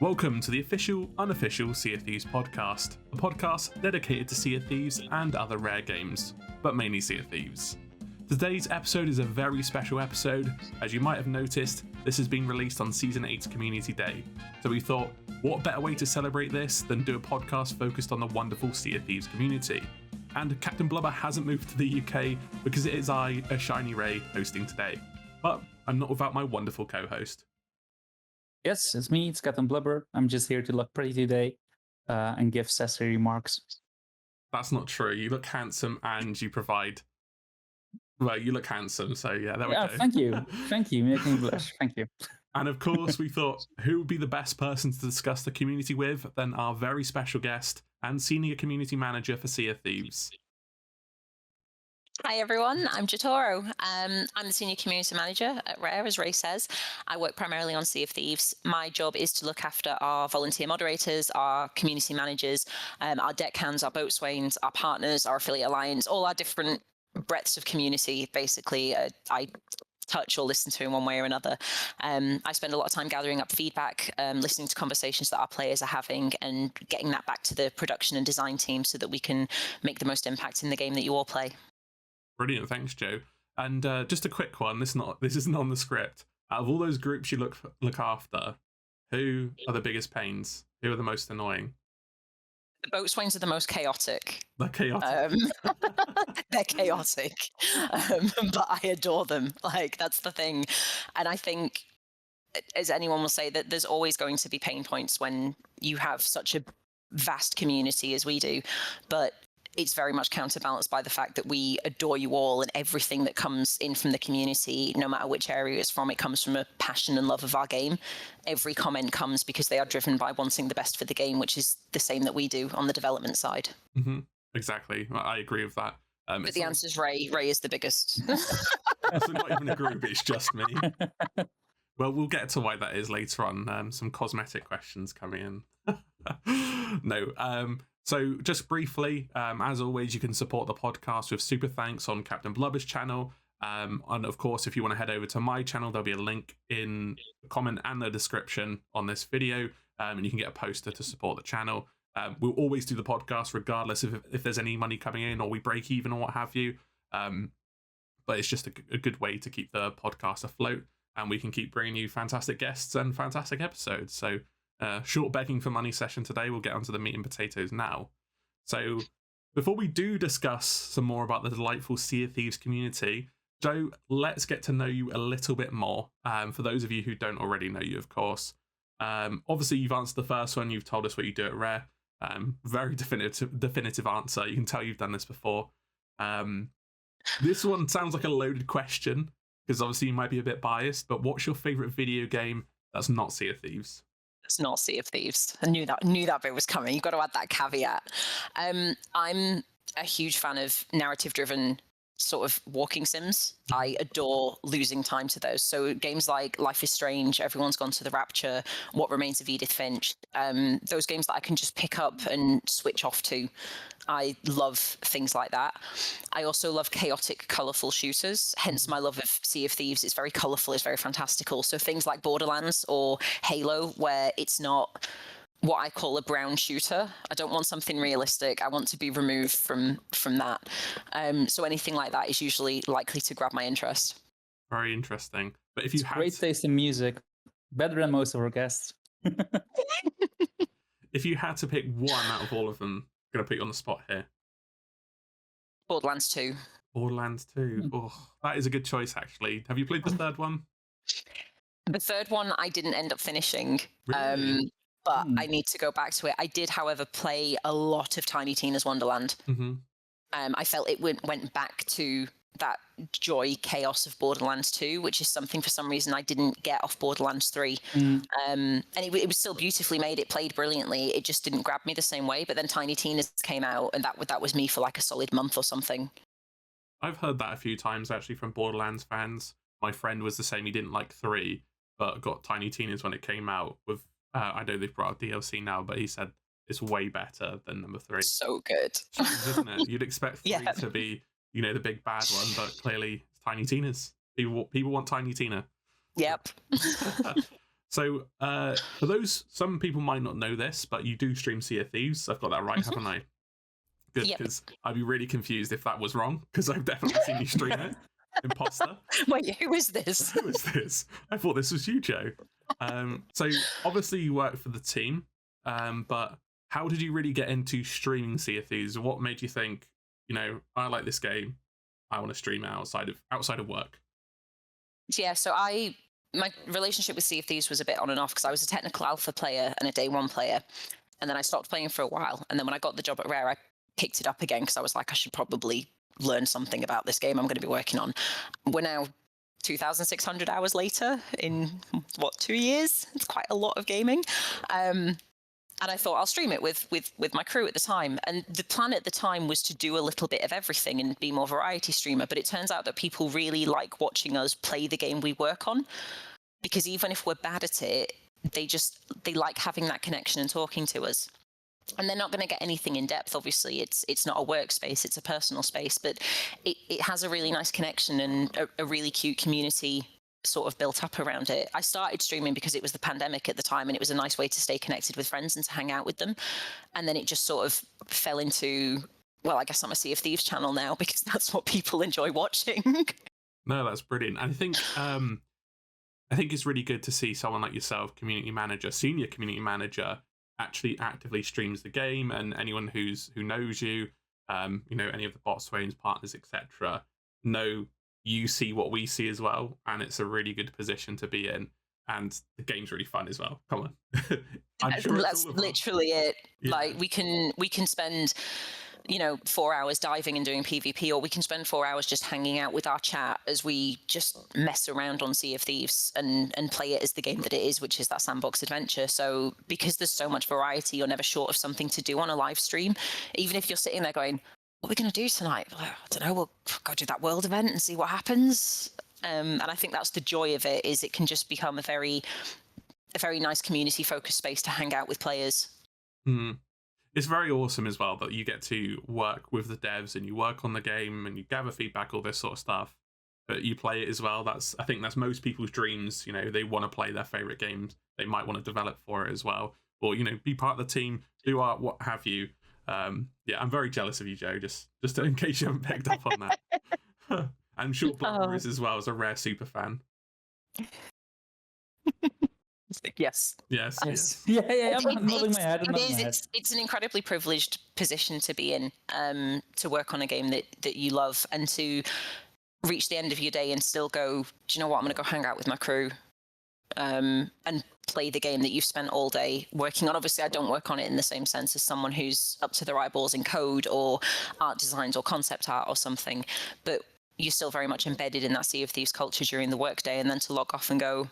Welcome to the official, unofficial Sea of Thieves podcast, a podcast dedicated to Sea of Thieves and other rare games, but mainly Sea of Thieves. Today's episode is a very special episode. As you might have noticed, this has been released on Season 8's Community Day, so we thought, what better way to celebrate this than do a podcast focused on the wonderful Sea of Thieves community? And Captain Blubber hasn't moved to the UK because it is I, a Shiny Ray, hosting today. But I'm not without my wonderful co-host. Yes, it's me, it's Captain Blubber. I'm just here to look pretty today and give sassy remarks. That's not true. You look handsome and you provide... Well, you look handsome, so yeah, there we go. Thank you. Thank you, making me blush. Thank you. And of course, we thought, who would be the best person to discuss the community with than our very special guest and senior community manager for Sea of Thieves. Hi everyone, I'm j0toro. I'm the Senior Community Manager at Rare, as Ray says. I work primarily on Sea of Thieves. My job is to look after our volunteer moderators, our community managers, our deckhands, our boatswains, our partners, our affiliate alliance, all our different breadths of community, basically. I touch or listen to in one way or another. I spend a lot of time gathering up feedback, listening to conversations that our players are having and getting that back to the production and design team so that we can make the most impact in the game that you all play. Brilliant, thanks, Joe. And just a quick one. This isn't on the script. Out of all those groups you look after, who are the biggest pains? Who are the most annoying? The boatswains are the most chaotic. They're chaotic. They're chaotic, but I adore them. Like, that's the thing. And I think, as anyone will say, that there's always going to be pain points when you have such a vast community as we do. But it's very much counterbalanced by the fact that we adore you all, and everything that comes in from the community, no matter which area it's from, it comes from a passion and love of our game. Every comment comes because they are driven by wanting the best for the game, which is the same that we do on the development side. Mm-hmm. Exactly. I agree with that. But the answer is Ray. Ray is the biggest. It's not even a group, it's just me. Well, we'll get to why that is later on. Some cosmetic questions coming in. No. So just briefly, as always, you can support the podcast with super thanks on Captain Blubber's channel. And of course, if you want to head over to my channel, there'll be a link in the comment and the description on this video, and you can get a poster to support the channel. We'll always do the podcast regardless of if there's any money coming in or we break even or what have you. But it's just a good way to keep the podcast afloat, and we can keep bringing you fantastic guests and fantastic episodes. So short begging for money session today. We'll get onto the meat and potatoes now. So before we do discuss some more about the delightful Sea of Thieves community, Joe, let's get to know you a little bit more. For those of you who don't already know you, of course. Obviously, you've answered the first one. You've told us what you do at Rare. Very definitive answer. You can tell you've done this before. This one sounds like a loaded question, because obviously you might be a bit biased, but what's your favourite video game that's not Sea of Thieves? It's not Sea of Thieves. I knew that bit was coming. You've got to add that caveat. I'm a huge fan of narrative-driven sort of walking sims. I adore losing time to those. So games like Life is Strange, Everyone's Gone to the Rapture, What Remains of Edith Finch, those games that I can just pick up and switch off to. I love things like that. I also love chaotic, colourful shooters, hence my love of Sea of Thieves. It's very colourful, it's very fantastical. So things like Borderlands or Halo, where it's not what I call a brown shooter. I don't want something realistic. I want to be removed from that. So anything like that is usually likely to grab my interest. Very interesting. But if you had great taste in music, better than most of our guests. If you had to pick one out of all of them, I'm going to put you on the spot here. Borderlands 2. Borderlands 2. Oh, that is a good choice, actually. Have you played the third one? The third one I didn't end up finishing. Really? But I need to go back to it. I did, however, play a lot of Tiny Tina's Wonderland. Mm-hmm. I felt it went back to that joy chaos of Borderlands 2, which is something for some reason I didn't get off Borderlands 3. And it was still beautifully made. It played brilliantly. It just didn't grab me the same way. But then Tiny Tina's came out, and that was me for like a solid month or something. I've heard that a few times, actually, from Borderlands fans. My friend was the same. He didn't like 3, but got Tiny Tina's when it came out with... I know they've brought out DLC now, but he said it's way better than number 3. So good. Isn't it? You'd expect 3 to be, the big bad one, but clearly it's Tiny Tina's. People want Tiny Tina. Yep. So, for those, some people might not know this, but you do stream Sea of Thieves. I've got that right, haven't I? Good, Yep. because I'd be really confused if that was wrong, because I've definitely seen you stream it. Imposter. Wait, who is this? Who is this? I thought this was you, Joe. So obviously you work for the team, but how did you really get into streaming Sea of Thieves? What made you think, I like this game, I want to stream it outside of work? Yeah, so my relationship with Sea of Thieves was a bit on and off because I was a technical alpha player and a day one player, and then I stopped playing for a while. And then when I got the job at Rare, I picked it up again because I was like, I should probably learn something about this game I'm going to be working on. We're now 2,600 hours later in 2 years? It's quite a lot of gaming. And I thought I'll stream it with my crew at the time. And the plan at the time was to do a little bit of everything and be more variety streamer. But it turns out that people really like watching us play the game we work on, because even if we're bad at it, they like having that connection and talking to us. And they're not going to get anything in depth. Obviously, it's not a workspace; it's a personal space. But it has a really nice connection and a really cute community sort of built up around it. I started streaming because it was the pandemic at the time, and it was a nice way to stay connected with friends and to hang out with them. And then it just sort of fell into, well, I guess I'm a Sea of Thieves channel now because that's what people enjoy watching. No, that's brilliant. I think it's really good to see someone like yourself, community manager, senior community manager, actually actively streams the game, and anyone who knows you, any of the botswains, partners, etc., know you see what we see as well, and it's a really good position to be in. And the game's really fun as well. Come on. I'm sure that's literally it. Yeah. Like we can spend 4 hours diving and doing PvP, or we can spend 4 hours just hanging out with our chat as we just mess around on Sea of Thieves and play it as the game that it is, which is that sandbox adventure. So because there's so much variety, you're never short of something to do on a live stream. Even if you're sitting there going, what are we going to do tonight? I don't know, we'll go do that world event and see what happens. And I think that's the joy of it, is it can just become a very nice community focused space to hang out with players. It's very awesome as well that you get to work with the devs and you work on the game and you gather feedback, all this sort of stuff, but you play it as well. I think that's most people's dreams. They want to play their favorite games. They might want to develop for it as well, or be part of the team, do art, what have you. Yeah, I'm very jealous of you, Joe, just in case you haven't picked up on that. I'm sure Blubber is as well, as a Rare super fan. Yes. Yeah. I'm nodding my head. It's an incredibly privileged position to be in, to work on a game that you love, and to reach the end of your day and still go, do you know what, I'm going to go hang out with my crew, and play the game that you've spent all day working on. Obviously, I don't work on it in the same sense as someone who's up to their eyeballs in code or art designs or concept art or something, but you're still very much embedded in that Sea of Thieves culture during the workday, and then to log off and go,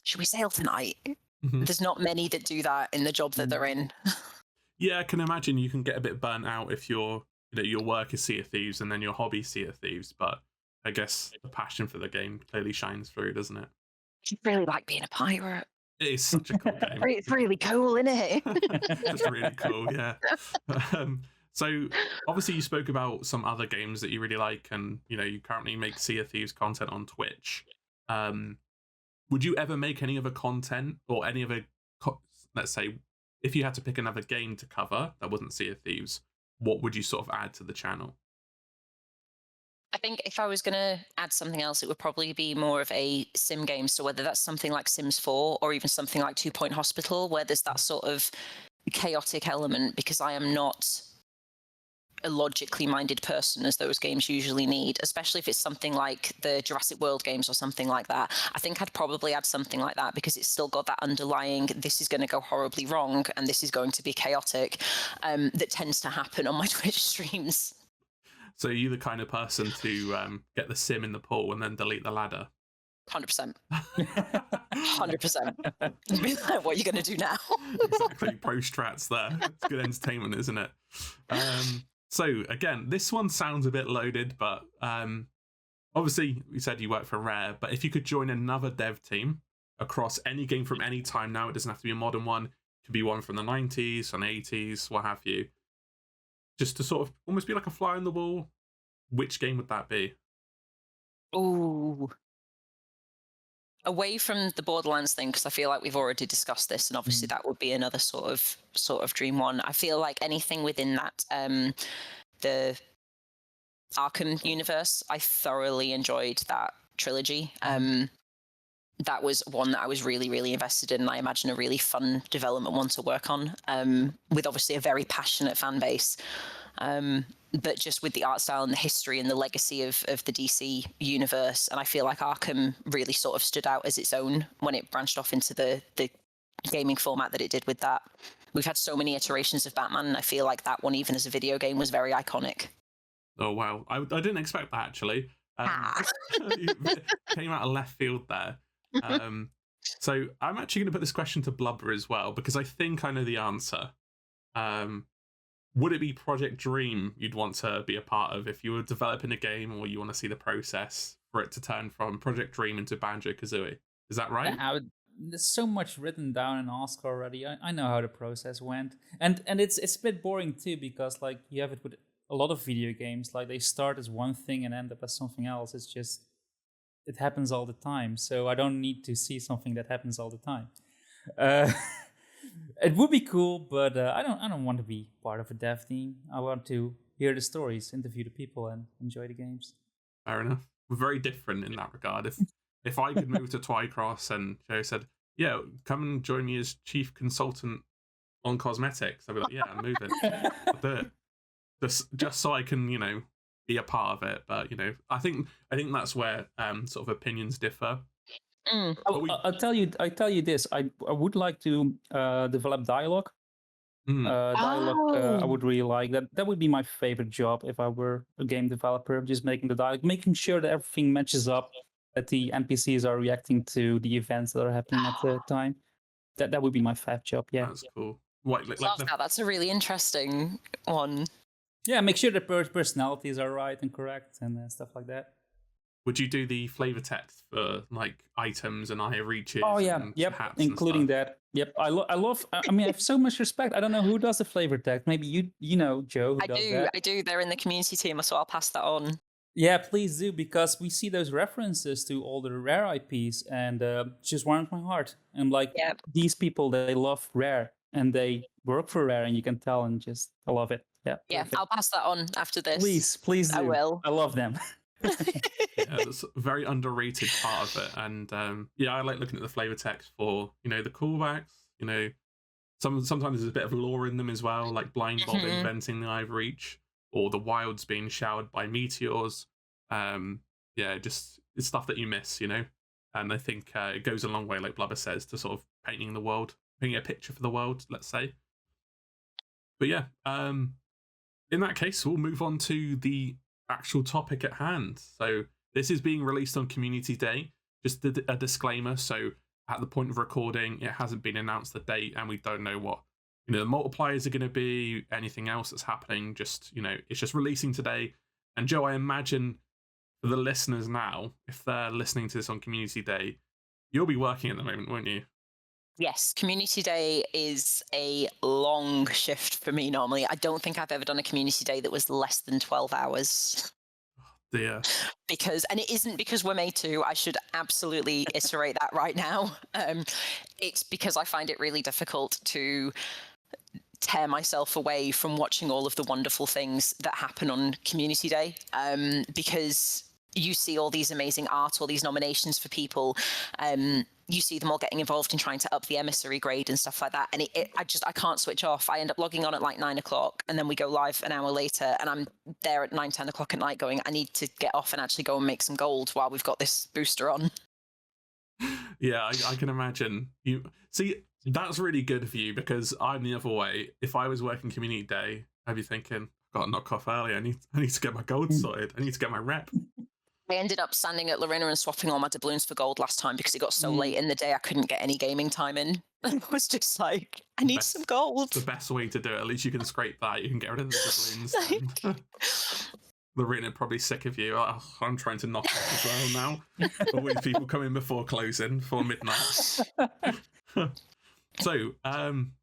should we sail tonight? Mm-hmm. There's not many that do that in the job that they're in. Yeah, I can imagine you can get a bit burnt out if your work is Sea of Thieves and then your hobby Sea of Thieves, but I guess the passion for the game clearly shines through, doesn't it? I really like being a pirate. It is such a cool game. It's really cool, isn't it? Just really cool, yeah. So obviously you spoke about some other games that you really like, and you currently make Sea of Thieves content on Twitch. Would you ever make any other content, or any other, let's say, if you had to pick another game to cover that wasn't Sea of Thieves, what would you sort of add to the channel? I think if I was going to add something else, it would probably be more of a sim game. So whether that's something like Sims 4 or even something like 2 Point Hospital, where there's that sort of chaotic element, because I am not a logically minded person as those games usually need, especially if it's something like the Jurassic World games or something like that. I think I'd probably add something like that, because it's still got that underlying, this is going to go horribly wrong and this is going to be chaotic, that tends to happen on my Twitch streams. So are you the kind of person to get the sim in the pool and then delete the ladder? 100%. 100%. What are you going to do now? Exactly. Pro strats there. It's good entertainment, isn't it? So again, this one sounds a bit loaded, but obviously you said you work for Rare, but if you could join another dev team across any game from any time now, it doesn't have to be a modern one, it could be one from the 90s, from the 80s, what have you, just to sort of almost be like a fly on the wall, which game would that be? Ooh. away from the Borderlands thing, because I feel like we've already discussed this, and obviously Mm. that would be another sort of dream one. I feel like anything within that the Arkham universe, I thoroughly enjoyed that trilogy. That was one that I was really, really invested in, and I imagine a really fun development one to work on, with obviously a very passionate fan base. But just with the art style and the history and the legacy of the DC universe. And I feel like Arkham really sort of stood out as its own when it branched off into the gaming format that it did with that. We've had so many iterations of Batman, and I feel like that one, even as a video game, was very iconic. Oh, wow. I didn't expect that, actually. It came out of left field there. So I'm actually going to put this question to Blubber as well, because I think I know the answer. Would it be Project Dream you'd want to be a part of if you were developing a game, or you want to see the process for it to turn from Project Dream into Banjo-Kazooie? Is that right? There's so much written down and asked already. I know how the process went, and it's a bit boring too, because like you have it with a lot of video games. Like they start as one thing and end up as something else. It's just it happens all the time. So I don't need to see something that happens all the time. It would be cool, but I don't want to be part of a dev team. I want to hear the stories, interview the people, and enjoy the games. Fair enough. We're very different in that regard. If I could move to Twycross and Joe said, "Yeah, come and join me as chief consultant on cosmetics," I'd be like, "Yeah, I'm moving. I'll do it." Just so I can, be a part of it. But I think that's where sort of opinions differ. I'll tell you this. I would like to develop dialogue. Dialogue, I would really like that. That would be my favorite job if I were a game developer. Just making the dialogue, making sure that everything matches up, that the NPCs are reacting to the events that are happening at the time. That would be my fab job. Yeah, That's cool. What, Love that. That's a really interesting one. Yeah, make sure the personalities are right and correct and stuff like that. Would you do the flavor text for like items and eye reaches? Oh yeah, and yep, hats including that. Yep, I love. I mean, I have so much respect. I don't know who does the flavor text. Maybe you know, Joe. Who does that. I do. They're in the community team, so I'll pass that on. Yeah, please do, because we see those references to all the Rare IPs, and just warms my heart. And like these people, they love Rare and they work for Rare, and you can tell, and just I love it. Yeah. Yeah, perfect. I'll pass that on after this. Please do. I will. I love them. Yeah, that's a very underrated part of it. And I like looking at the flavor text for the callbacks. Sometimes there's a bit of lore in them as well, like Blind Bob inventing the eye reach, or the wilds being showered by meteors. Just it's stuff that you miss, and I think it goes a long way, like Blubber says, to sort of painting a picture for the world, let's say. But yeah, in that case, we'll move on to the actual topic at hand. So this is being released on Community Day. Just a disclaimer. So at the point of recording, it hasn't been announced the date, and we don't know what the multipliers are going to be, anything else that's happening. Just it's just releasing today. And Joe, I imagine for the listeners now, if they're listening to this on Community Day, you'll be working at the moment, won't you? Yes, Community Day is a long shift for me normally. I don't think I've ever done a Community Day that was less than 12 hours. Oh, dear. And it isn't because we're made to. I should absolutely iterate that right now. It's because I find it really difficult to tear myself away from watching all of the wonderful things that happen on Community Day, because you see all these amazing art, all these nominations for people. You see them all getting involved in trying to up the emissary grade and stuff like that. And I can't switch off. I end up logging on at like 9 o'clock, and then we go live an hour later, and I'm there at 9, 10 o'clock at night going, I need to get off and actually go and make some gold while we've got this booster on. Yeah, I can imagine. You see, that's really good of you, because I'm the other way. If I was working Community Day, I'd be thinking, I've got to knock off early. I need to get my gold sorted. I need to get my rep. I ended up standing at Lorena and swapping all my doubloons for gold last time because it got so late in the day I couldn't get any gaming time in. And I was just like, I need some gold. The best way to do it. At least you can scrape that. You can get rid of the doubloons. Lorena probably sick of you. Oh, I'm trying to knock off as well now. Always people coming before closing, before midnight. So,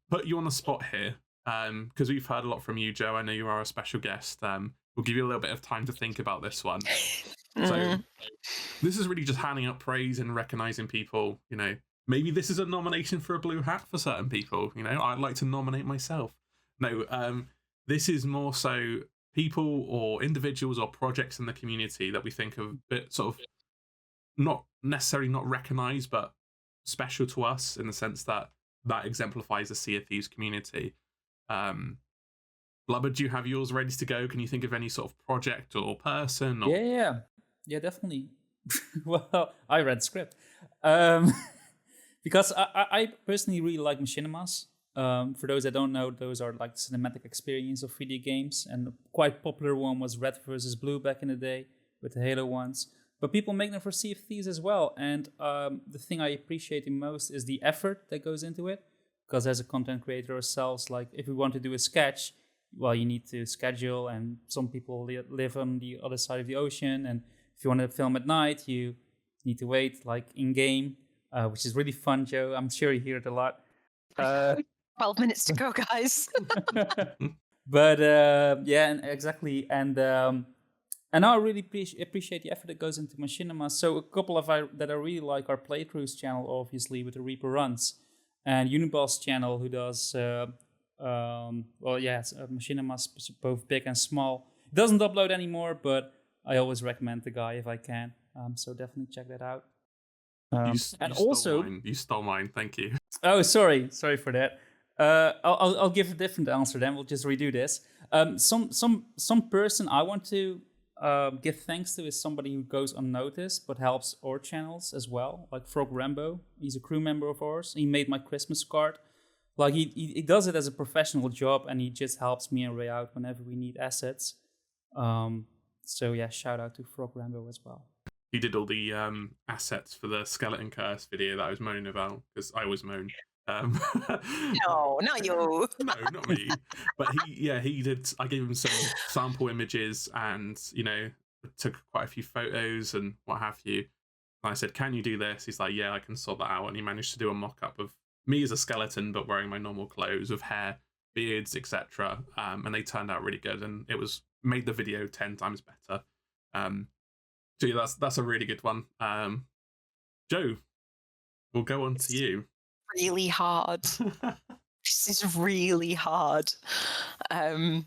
put you on the spot here, because we've heard a lot from you, Joe. I know you are a special guest. We'll give you a little bit of time to think about this one. So, This is really just handing out praise and recognizing people. You know, maybe this is a nomination for a blue hat for certain people. You know, I'd like to nominate myself. No, this is more so people or individuals or projects in the community that we think of a bit sort of not necessarily not recognized, but special to us in the sense that exemplifies the Sea of Thieves community. Blubber, do you have yours ready to go? Can you think of any sort of project or person? Or... Yeah, definitely. Well, I read script because I personally really like machinimas. For those that don't know, those are like cinematic experience of video games, and a quite popular one was Red versus Blue back in the day with the Halo ones. But people make them for Sea of Thieves as well, and the thing I appreciate the most is the effort that goes into it. Because as a content creator ourselves, like if we want to do a sketch, well, you need to schedule, and some people live on the other side of the ocean, and if you want to film at night, you need to wait like in game, which is really fun, Joe. I'm sure you hear it a lot. 12 minutes to go, guys. But yeah, and exactly, and I really appreciate the effort that goes into machinima. So a couple of that I really like are Playthrough's channel, obviously with the Reaper runs, and Unibal's channel, who does machinimas both big and small. It doesn't upload anymore, but I always recommend the guy if I can. So definitely check that out. You stole mine. Thank you. Oh, sorry for that. I'll give a different answer. Then we'll just redo this. Some person I want to give thanks to is somebody who goes unnoticed but helps our channels as well. Like Frog Rambo, he's a crew member of ours. He made my Christmas card. Like he does it as a professional job, and he just helps me and Ray out whenever we need assets. So yeah, shout out to Frog Rambo as well. He did all the assets for the Skeleton Curse video that I was moaning about, because I always moan. No, not you. No, not me. But he did. I gave him some sample images, and took quite a few photos and what have you. And I said, "Can you do this?" He's like, "Yeah, I can sort that out." And he managed to do a mock-up of me as a skeleton, but wearing my normal clothes with hair, beards, etc. And they turned out really good, and it made the video 10 times better. So yeah, that's a really good one. Joe, we'll go on to you. Really hard. This is really hard. There's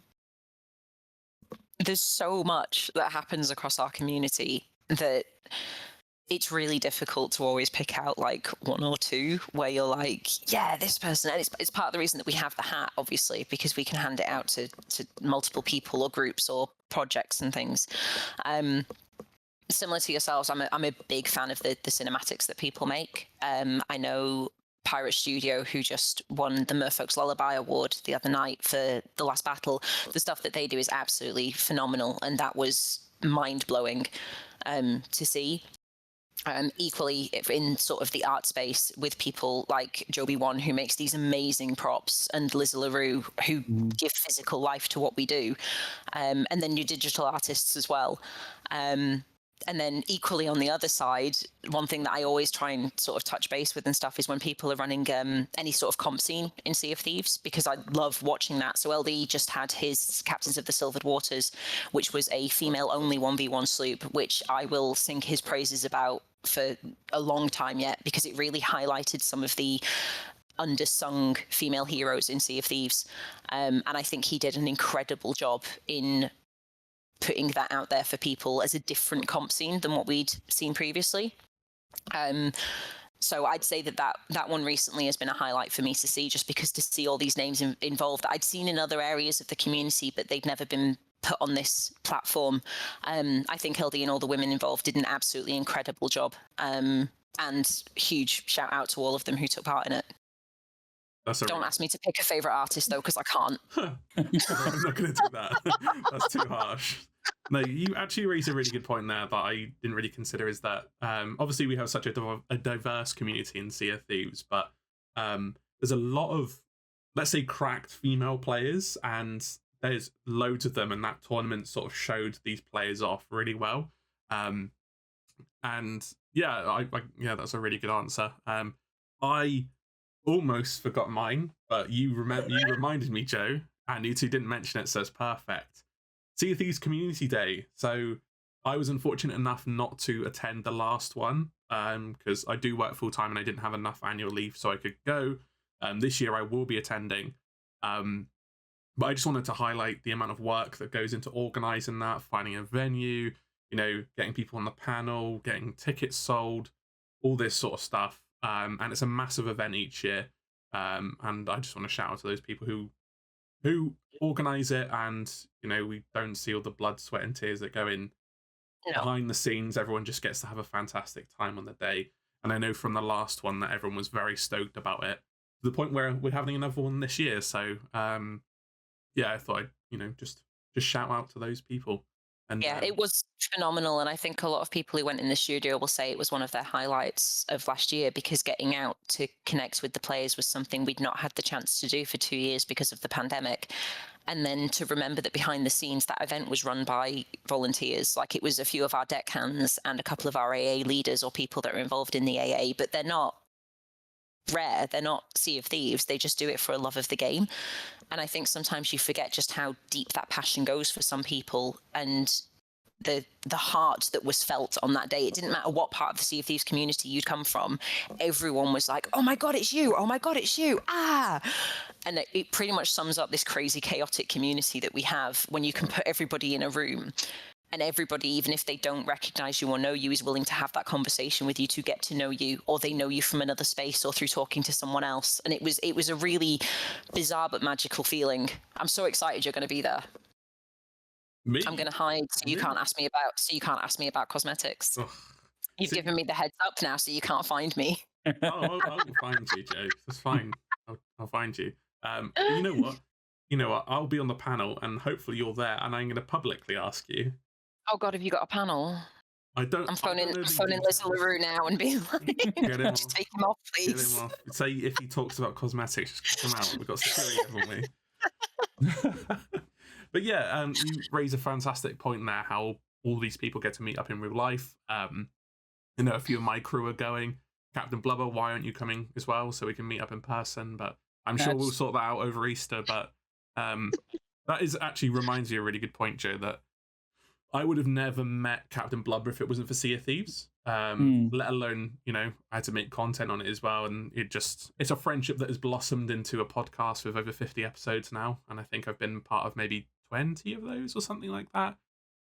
so much that happens across our community that it's really difficult to always pick out like one or two where you're like, yeah, this person. And it's part of the reason that we have the hat, obviously, because we can hand it out to multiple people or groups or projects and things. Similar to yourselves, I'm a big fan of the cinematics that people make. I know Pirate Studio, who just won the Merfolk's Lullaby Award the other night for the last battle. The stuff that they do is absolutely phenomenal, and that was mind-blowing to see. Equally, in sort of the art space with people like Joby1, who makes these amazing props, and Liz LaRue, who give physical life to what we do, and then your digital artists as well. And then equally on the other side, one thing that I always try and sort of touch base with and stuff is when people are running any sort of comp scene in Sea of Thieves, because I love watching that. So LD just had his Captains of the Silvered Waters, which was a female-only 1v1 sloop, which I will sing his praises about for a long time yet, because it really highlighted some of the undersung female heroes in Sea of Thieves. And I think he did an incredible job in putting that out there for people as a different comp scene than what we'd seen previously. So I'd say that one recently has been a highlight for me to see, just because to see all these names involved that I'd seen in other areas of the community, but they'd never been put on this platform. I think LD and all the women involved did an absolutely incredible job. And huge shout out to all of them who took part in it. Don't ask me to pick a favourite artist, though, because I can't. I'm not going to do that. That's too harsh. No, you actually raised a really good point there that I didn't really consider, is that obviously we have such a diverse community in Sea of Thieves, but there's a lot of, let's say, cracked female players, and there's loads of them, and that tournament sort of showed these players off really well. And yeah, that's a really good answer. I almost forgot mine, but you reminded me, Joe, and you two didn't mention it, so it's perfect. Sea of Thieves Community Day. So I was unfortunate enough not to attend the last one because I do work full time and I didn't have enough annual leave so I could go. This year I will be attending. But I just wanted to highlight the amount of work that goes into organising that, finding a venue, getting people on the panel, getting tickets sold, all this sort of stuff. And it's a massive event each year. And I just want to shout out to those people who organise it, and we don't see all the blood, sweat, and tears that go in behind the scenes. Everyone just gets to have a fantastic time on the day. And I know from the last one that everyone was very stoked about it, to the point where we're having another one this year. So yeah, I thought I'd just shout out to those people. And yeah, it was phenomenal, and I think a lot of people who went in the studio will say it was one of their highlights of last year, because getting out to connect with the players was something we'd not had the chance to do for 2 years because of the pandemic. And then to remember that behind the scenes, that event was run by volunteers. Like, it was a few of our deckhands and a couple of our AA leaders or people that are involved in the AA, but they're not rare. They're not Sea of Thieves. They just do it for a love of the game. And I think sometimes you forget just how deep that passion goes for some people, and the heart that was felt on that day. It didn't matter what part of the Sea of Thieves community you'd come from. Everyone was like, oh my God, it's you. Oh my God, it's you. Ah. And it pretty much sums up this crazy, chaotic community that we have when you can put everybody in a room. And everybody, even if they don't recognize you or know you, is willing to have that conversation with you to get to know you, or they know you from another space or through talking to someone else. And it was a really bizarre but magical feeling. I'm so excited you're going to be there. Me? I'm going to hide so you can't ask me about cosmetics. Ugh. You've given me the heads up now, so you can't find me. I'll find you, Joe. That's fine. I'll find you. You know what? I'll be on the panel, and hopefully you're there, and I'm going to publicly ask you. Oh God, have you got a panel? I'm phoning Liz LaRue now and being like, just take him off, please. Get him off. Say if he talks about cosmetics, just kick him out. We've got security, haven't we? But yeah, you raise a fantastic point there, how all these people get to meet up in real life. A few of my crew are going. Captain Blubber, why aren't you coming as well, so we can meet up in person? But I'm sure we'll sort that out over Easter. But that actually reminds me of a really good point, Joe, that I would have never met Captain Blubber if it wasn't for Sea of Thieves. Let alone, I had to make content on it as well. And it's a friendship that has blossomed into a podcast with over 50 episodes now. And I think I've been part of maybe 20 of those or something like that.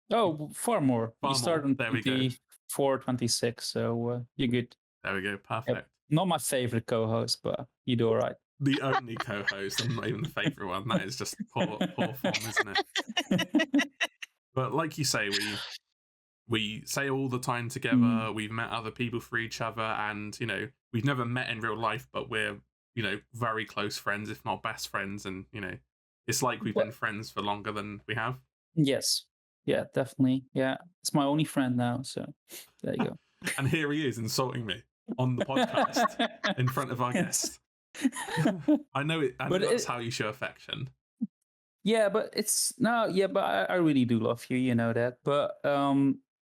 Oh, far more. You started on 24, 26, so you're good. There we go, perfect. Yep. Not my favorite co-host, but you do all right. The only co-host, I'm not even the favorite one. That is just poor form, isn't it? But like you say, we say all the time together. We've met other people for each other, and we've never met in real life, but we're very close friends, if not best friends. And it's like we've been friends for longer than we have. Yes, yeah, definitely. Yeah, it's my only friend now. So there you go. And here he is insulting me on the podcast in front of our guest. I know it. I know that's how you show affection. Yeah, but I really do love you. You know that. But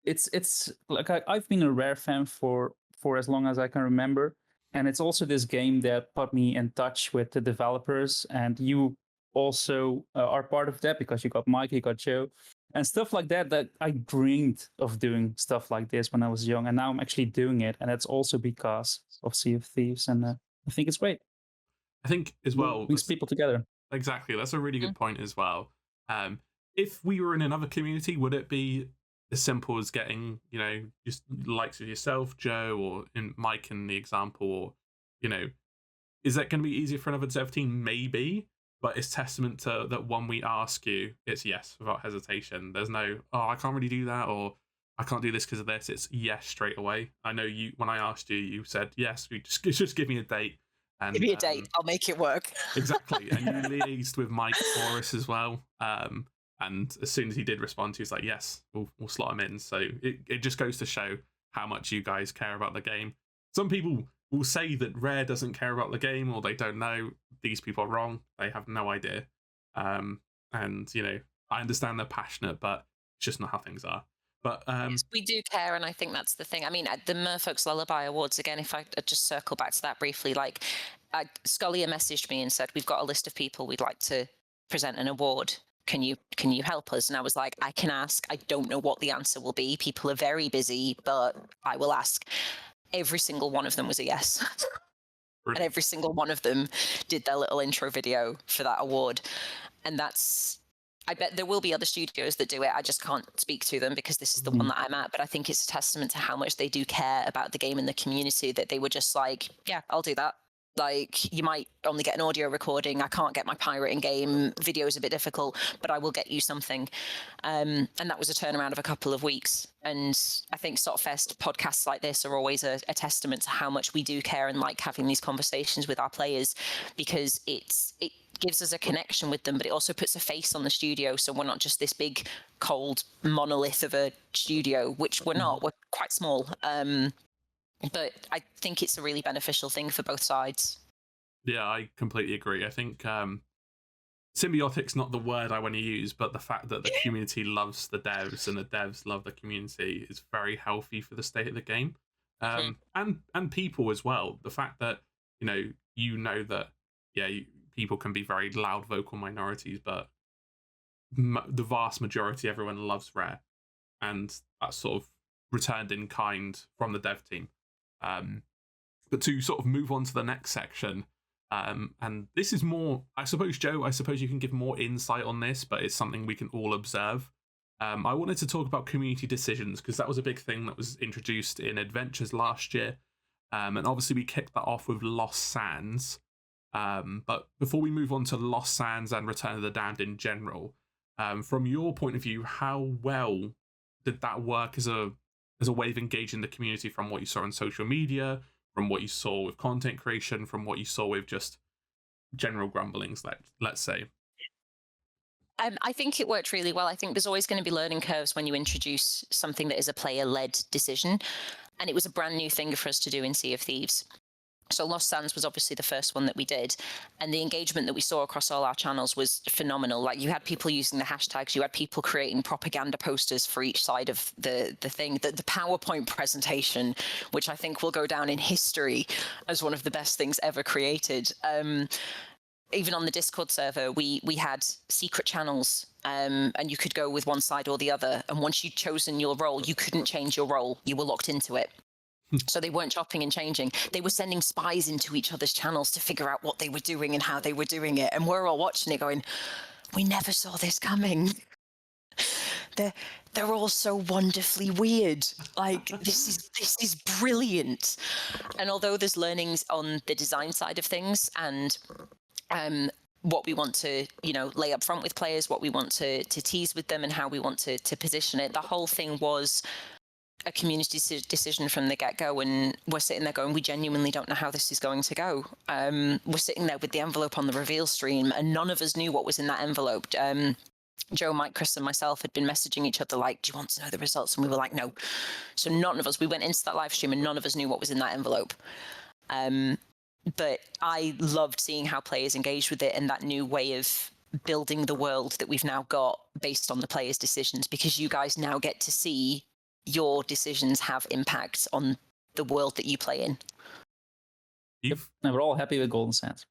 it's like I've been a Rare fan for as long as I can remember, and it's also this game that put me in touch with the developers, and you also are part of that because you got Mike, you got Joe, and stuff like that. That I dreamed of doing stuff like this when I was young, and now I'm actually doing it, and that's also because of Sea of Thieves, and I think it's great. I think as well, brings people together. Exactly, that's a really good point as well. If we were in another community, would it be as simple as getting, just likes of yourself, Joe, or in Mike in the example, or, is that going to be easier for another dev team? Maybe, but it's testament to that when we ask you, it's yes without hesitation. There's no, I can't really do that, or I can't do this because of this. It's yes straight away. I know you, when I asked you, you said yes, just give me a date. And, give me a date, I'll make it work. Exactly. And you liaised with Mike for us as well. And as soon as he did respond, he was like, yes, we'll slot him in. So it just goes to show how much you guys care about the game. Some people will say that Rare doesn't care about the game, or they don't know. These people are wrong. They have no idea. And, I understand they're passionate, but it's just not how things are. But yes, we do care, and I think that's the thing. I mean, at the Merfolk's Lullaby Awards, again, if I just circle back to that briefly, Scullier messaged me and said, we've got a list of people we'd like to present an award. can you help us? And I was like, I can ask. I don't know what the answer will be. People are very busy, but I will ask. Every single one of them was a yes. And every single one of them did their little intro video for that award. And I bet there will be other studios that do it. I just can't speak to them because this is the one that I'm at. But I think it's a testament to how much they do care about the game and the community, that they were just like, yeah, I'll do that. Like, you might only get an audio recording. I can't get my pirate in game. Video is a bit difficult, but I will get you something. And that was a turnaround of a couple of weeks. And I think Sotfest podcasts like this are always a testament to how much we do care and like having these conversations with our players, because it gives us a connection with them, but it also puts a face on the studio. So we're not just this big, cold monolith of a studio, which we're not. We're quite small. But I think it's a really beneficial thing for both sides. Yeah, I completely agree. I think symbiotic's not the word I want to use, but the fact that the community loves the devs and the devs love the community is very healthy for the state of the game. And people as well. The fact that, you know that, yeah, people can be very loud vocal minorities, but the vast majority, everyone loves Rare. And that's sort of returned in kind from the dev team. But to sort of move on to the next section, and this is more, I suppose, Joe, you can give more insight on this, but it's something we can all observe. I wanted to talk about community decisions, because that was a big thing that was introduced in Adventures last year. And obviously we kicked that off with Lost Sands. But before we move on to Lost Sands and Return of the Damned in general, from your point of view, how well did that work as a way of engaging the community, from what you saw on social media, from what you saw with content creation, from what you saw with just general grumblings, let's say? I think it worked really well. I think there's always going to be learning curves when you introduce something that is a player-led decision. And it was a brand new thing for us to do in Sea of Thieves. So Lost Sands was obviously the first one that we did, and the engagement that we saw across all our channels was phenomenal. Like, you had people using the hashtags, you had people creating propaganda posters for each side of the thing. The PowerPoint presentation, which I think will go down in history as one of the best things ever created. Even on the Discord server, we had secret channels, and you could go with one side or the other. And once you'd chosen your role, you couldn't change your role. You were locked into it. So they weren't chopping and changing. They were sending spies into each other's channels to figure out what they were doing and how they were doing it. And we're all watching it going, we never saw this coming. They're all so wonderfully weird. Like, this is brilliant. And although there's learnings on the design side of things, and what we want to, lay up front with players, what we want to tease with them, and how we want to position it, the whole thing was a community decision from the get-go, and we're sitting there going, we genuinely don't know how this is going to go. We're sitting there with the envelope on the reveal stream, and none of us knew what was in that envelope. Joe, Mike, Chris, and myself had been messaging each other like, do you want to know the results? And we were like, no. So none of us, we went into that live stream and none of us knew what was in that envelope. But I loved seeing how players engaged with it, and that new way of building the world that we've now got based on the players' decisions, because you guys now get to see your decisions have impacts on the world that you play in. And we're all happy with Golden Sands.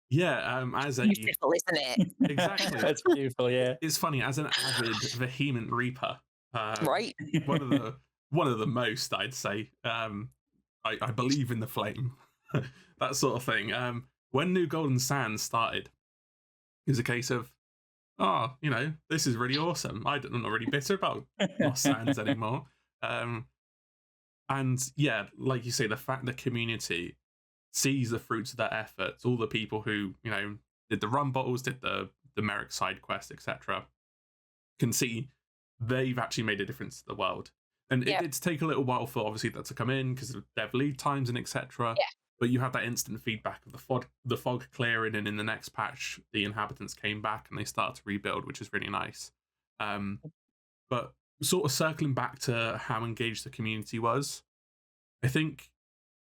Yeah, as a beautiful, isn't it? Exactly, that's beautiful. Yeah, it's funny, as an avid vehement reaper, right? one of the most, I'd say. I believe in the flame, that sort of thing. When New Golden Sands started, it was a case of, this is really awesome. I'm not really bitter about Lost Sands anymore. And yeah, like you say, the fact the community sees the fruits of their efforts, all the people who, did the run bottles, did the Merrick side quest, etc., can see they've actually made a difference to the world. And it did take a little while for, obviously, that to come in because of dev lead times and etc. Yeah. But you had that instant feedback of the fog clearing, and in the next patch, the inhabitants came back and they started to rebuild, which is really nice. But sort of circling back to how engaged the community was, I think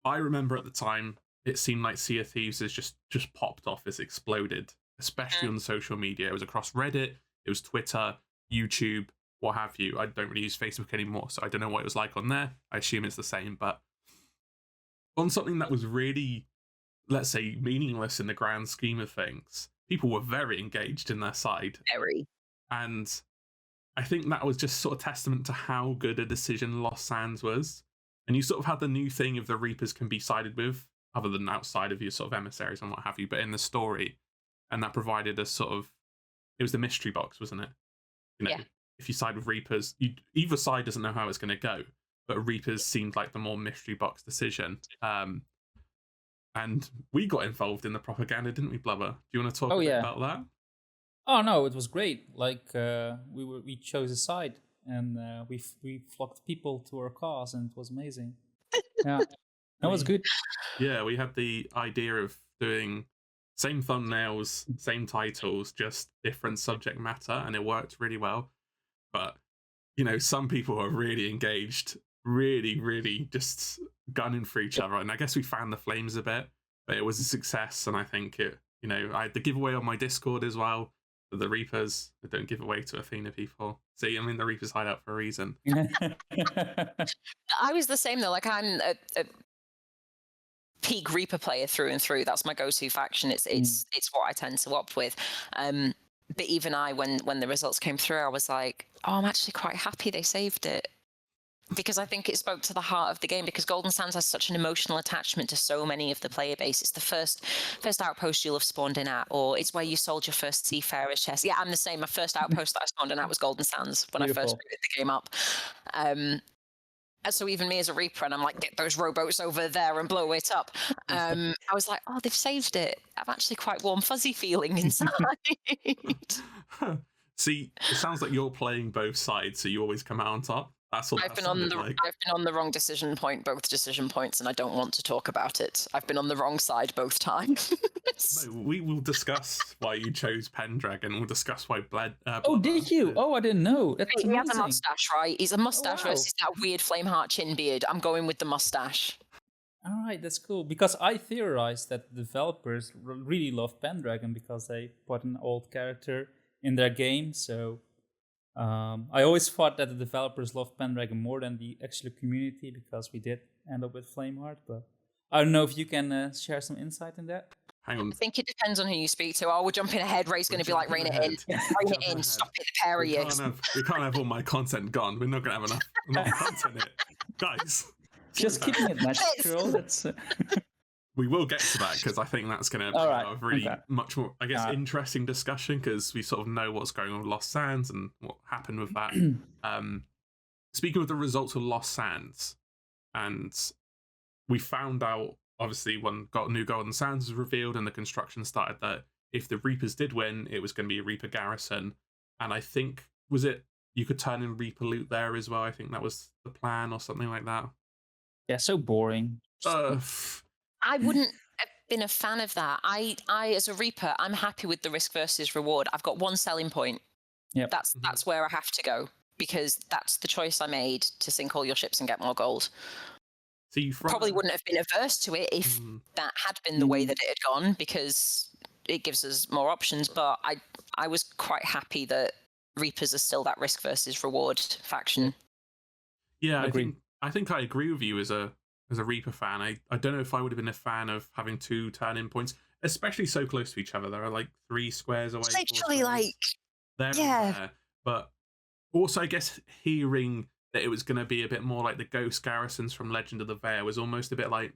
I remember at the time it seemed like Sea of Thieves has just popped off, it's exploded, especially on social media. It was across Reddit, it was Twitter, YouTube, what have you. I don't really use Facebook anymore, so I don't know what it was like on there. I assume it's the same, but on something that was really, let's say, meaningless in the grand scheme of things, people were very engaged in their side. Very. And I think that was just sort of testament to how good a decision Lost Sands was. And you sort of had the new thing of the Reapers can be sided with, other than outside of your sort of emissaries and what have you, but in the story. And that provided a sort of, it was the mystery box, wasn't it? You know, Yeah. if you side with Reapers, either side doesn't know how it's going to go, but Reapers seemed like the more mystery box decision. And we got involved in the propaganda, didn't we, Blubber? Do you want to talk a bit about that? Oh no, it was great. Like we chose a side, and we flocked people to our cause, and it was amazing. Yeah, that was good. Yeah, we had the idea of doing same thumbnails, same titles, just different subject matter, and it worked really well. But you know, some people were really engaged, really just gunning for each other, and I guess we fanned the flames a bit, but it was a success. And I think it, you know, I had the giveaway on my Discord as well. The Reapers, I don't give away to Athena people. See, I'm in the Reapers hideout for a reason. I was the same though. Like I'm a peak Reaper player through and through. That's my go-to faction. It's what I tend to opt with. But even I, when the results came through, I was like, oh, I'm actually quite happy they saved it. Because I think it spoke to the heart of the game, because Golden Sands has such an emotional attachment to so many of the player base. It's the first outpost you'll have spawned in at, or it's where you sold your first Seafarer's chest. Yeah, I'm the same. My first outpost that I spawned in at was Golden Sands when I first booted the game up. So even me as a Reaper, and I'm like, get those rowboats over there and blow it up. I was like, oh, they've saved it. I'm actually quite warm, fuzzy feeling inside. See, it sounds like you're playing both sides, so you always come out on top. That's what I've been on the wrong decision point, both decision points, and I don't want to talk about it. I've been on the wrong side both times. No, we will discuss why you chose Pendragon. We'll discuss why oh, did you? Oh, I didn't know. That's he has a mustache, right? He's a mustache versus that weird Flameheart chin beard. I'm going with the mustache. All right, that's cool. Because I theorized that the developers really love Pendragon because they put an old character in their game, so... I always thought that the developers loved Pendragon more than the actual community, because we did end up with Flameheart, but I don't know if you can share some insight in that. Hang on. I think it depends on who you speak to. Oh, we're jumping ahead. Ray's going to be like, rein it in. Rein it in. Stop it, the pair of you. We can't have all my content gone. We're not going to have enough content in it. Guys. Just keeping it natural. That's... We will get to that, because I think that's going to be a really much more, I guess, interesting discussion, because we sort of know what's going on with Lost Sands and what happened with that. Speaking of the results of Lost Sands, and we found out, obviously, when New Golden Sands was revealed and the construction started, that if the Reapers did win, it was going to be a Reaper garrison. And I think, was it, you could turn in Reaper loot there as well? I think that was the plan or something like that. Yeah, so boring. I wouldn't have been a fan of that. I as a Reaper, I'm happy with the risk versus reward. I've got one selling point. Yep. That's where I have to go, because that's the choice I made to sink all your ships and get more gold. So you probably wouldn't have been averse to it if that had been the way that it had gone, because it gives us more options. But I was quite happy that Reapers are still that risk versus reward faction. Yeah, I think I agree with you as a Reaper fan. I don't know if I would have been a fan of having two turn-in points, especially so close to each other. There are like 3 squares away. Literally, like, there. But also, I guess hearing that it was going to be a bit more like the ghost garrisons from Legend of the Veil was almost a bit like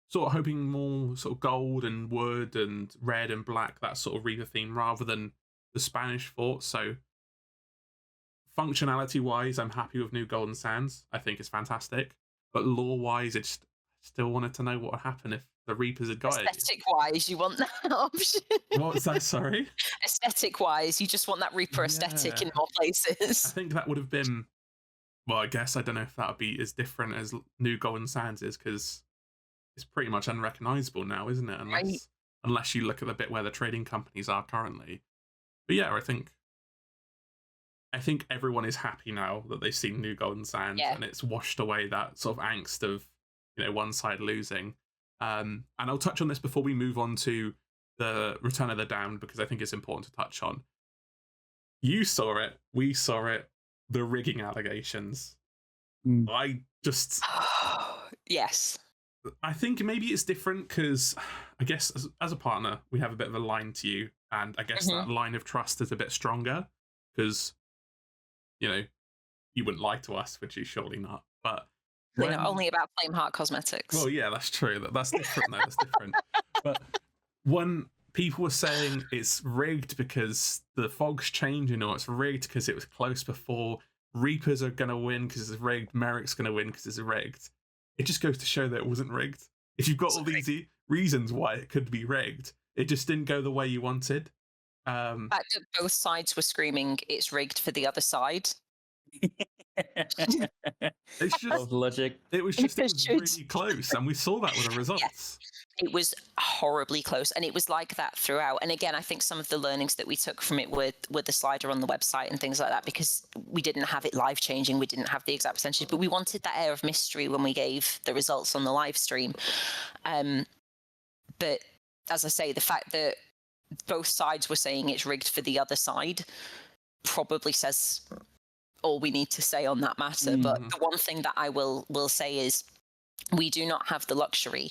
sort of hoping more sort of gold and wood and red and black, that sort of Reaper theme, rather than the Spanish fort. So functionality-wise, I'm happy with New Golden Sands. I think it's fantastic. But lore-wise, I still wanted to know what would happen if the Reapers had got it. Aesthetic-wise, you want that option. What was that, sorry? Aesthetic-wise, you just want that Reaper aesthetic in more places. I think that would have been... Well, I guess I don't know if that would be as different as New Golden Sands is, because it's pretty much unrecognisable now, isn't it? Unless you look at the bit where the trading companies are currently. But yeah, I think everyone is happy now that they've seen New Golden Sands, and it's washed away that sort of angst of, you know, one side losing. And I'll touch on this before we move on to the Return of the Damned, because I think it's important to touch on. You saw it, we saw it, the rigging allegations. I just... Yes. I think maybe it's different because I guess as a partner, we have a bit of a line to you and I guess that line of trust is a bit stronger because, you know, you wouldn't lie to us, would you? Surely not. But only about Flameheart Cosmetics. Well, yeah, that's true. That's different. No, that's different. But when people were saying it's rigged because the fog's changing, or it's rigged because it was close before, Reapers are going to win because it's rigged, Merrick's going to win because it's rigged, it just goes to show that it wasn't rigged. If you've got all these reasons why it could be rigged, it just didn't go the way you wanted. Fact that both sides were screaming it's rigged for the other side. It's just logic. It was really close, and we saw that with the results. Yes. It was horribly close, and it was like that throughout. And again, I think some of the learnings that we took from it were the slider on the website and things like that, because we didn't have it live changing, we didn't have the exact percentage, but we wanted that air of mystery when we gave the results on the live stream. But as I say, the fact that both sides were saying it's rigged for the other side probably says all we need to say on that matter. But the one thing that I will say is we do not have the luxury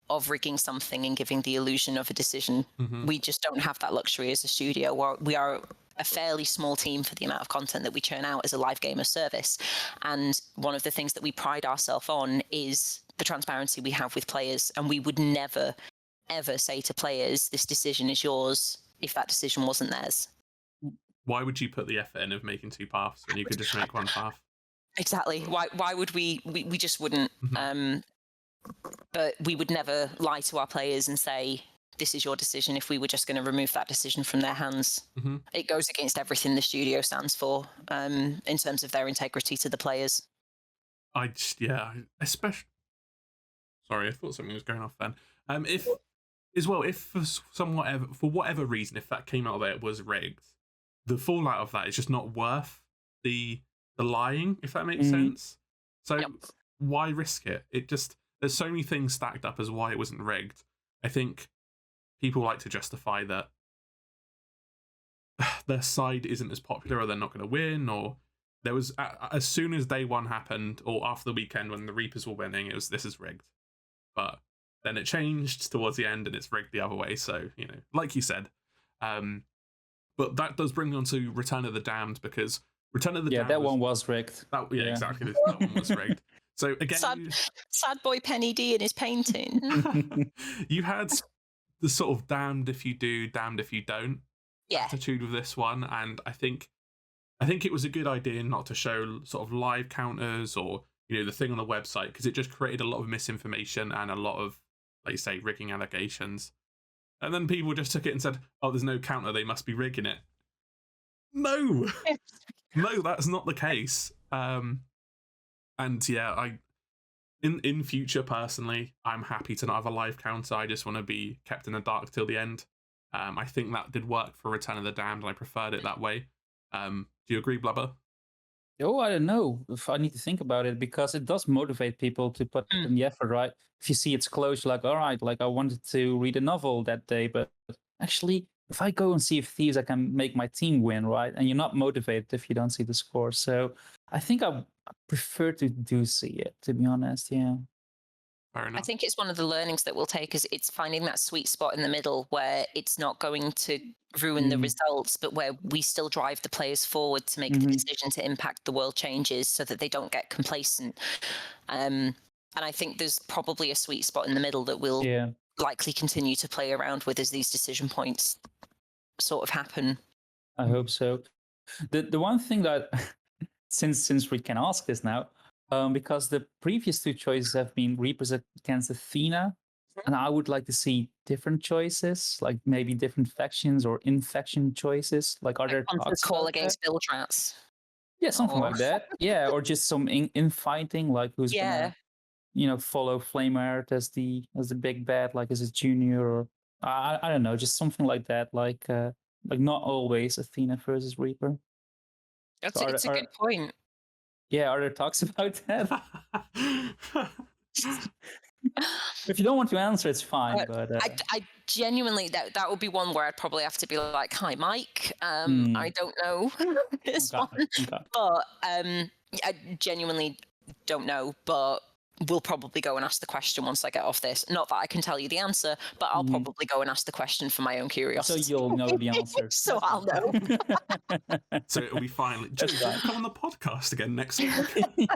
of rigging something and giving the illusion of a decision. We just don't have that luxury as a studio. We are a fairly small team for the amount of content that we churn out as a live gamer service. And one of the things that we pride ourselves on is the transparency we have with players. And we would never, ever say to players, this decision is yours, if that decision wasn't theirs. Why would you put the effort in of making two paths when you could just make one path? Exactly. Why would we just wouldn't. But we would never lie to our players and say, this is your decision, if we were just going to remove that decision from their hands. It goes against everything the studio stands for in terms of their integrity to the players. Especially... Sorry, I thought something was going off then. If for whatever reason, if that came out there, it was rigged, the fallout of that is just not worth the lying, if that makes sense. So why risk it? There's so many things stacked up as why it wasn't rigged. I think people like to justify that their side isn't as popular, or they're not going to win, or there was as soon as day one happened, or after the weekend when the Reapers were winning, it was, this is rigged. But then it changed towards the end and it's rigged the other way. So, like you said, but that does bring me on to Return of the Damned, because Return of the Damned... that one was rigged. Exactly. That one was rigged. So again... Sad boy Penny D in his painting. You had the sort of damned if you do, damned if you don't attitude with this one. And I think it was a good idea not to show sort of live counters or, the thing on the website, because it just created a lot of misinformation and a lot of, like you say, rigging allegations. And then people just took it and said, oh, there's no counter, they must be rigging it. No! No, that's not the case. And yeah, in future, personally, I'm happy to not have a live counter. I just want to be kept in the dark till the end. I think that did work for Return of the Damned, and I preferred it that way. Do you agree, Blubber? Oh, I don't know if I need to think about it, because it does motivate people to put in the effort, right? If you see it's close, you're like, all right, like I wanted to read a novel that day, but actually, if I go and see if Thieves, I can make my team win, right? And you're not motivated if you don't see the score. So I think I prefer to see it, to be honest. Yeah. Fair enough. I think it's one of the learnings that we'll take, is it's finding that sweet spot in the middle where it's not going to ruin the results, but where we still drive the players forward to make the decision to impact the world changes so that they don't get complacent. And I think there's probably a sweet spot in the middle that we'll likely continue to play around with as these decision points sort of happen. I hope so. The one thing that, since we can ask this now, because the previous two choices have been Reapers against Athena, and I would like to see different choices, like maybe different factions or in-faction choices. Like, are there call against Bildrats? Yeah, something like that. Yeah, or just some infighting, like who's gonna, follow Flameheart as the big bad, like as a junior, or I don't know, just something like that. Like not always Athena versus Reaper. It's a good point. Yeah, are there talks about that? If you don't want to answer, it's fine. But I genuinely, that would be one where I'd probably have to be like, "Hi, Mike. I don't know this one," but I genuinely don't know. But will probably go and ask the question once I get off this. Not that I can tell you the answer, but I'll probably go and ask the question for my own So curiosity. you'll know the answer. So I'll know. So it'll be fine. Joe, do you want to come on the podcast again next week? We've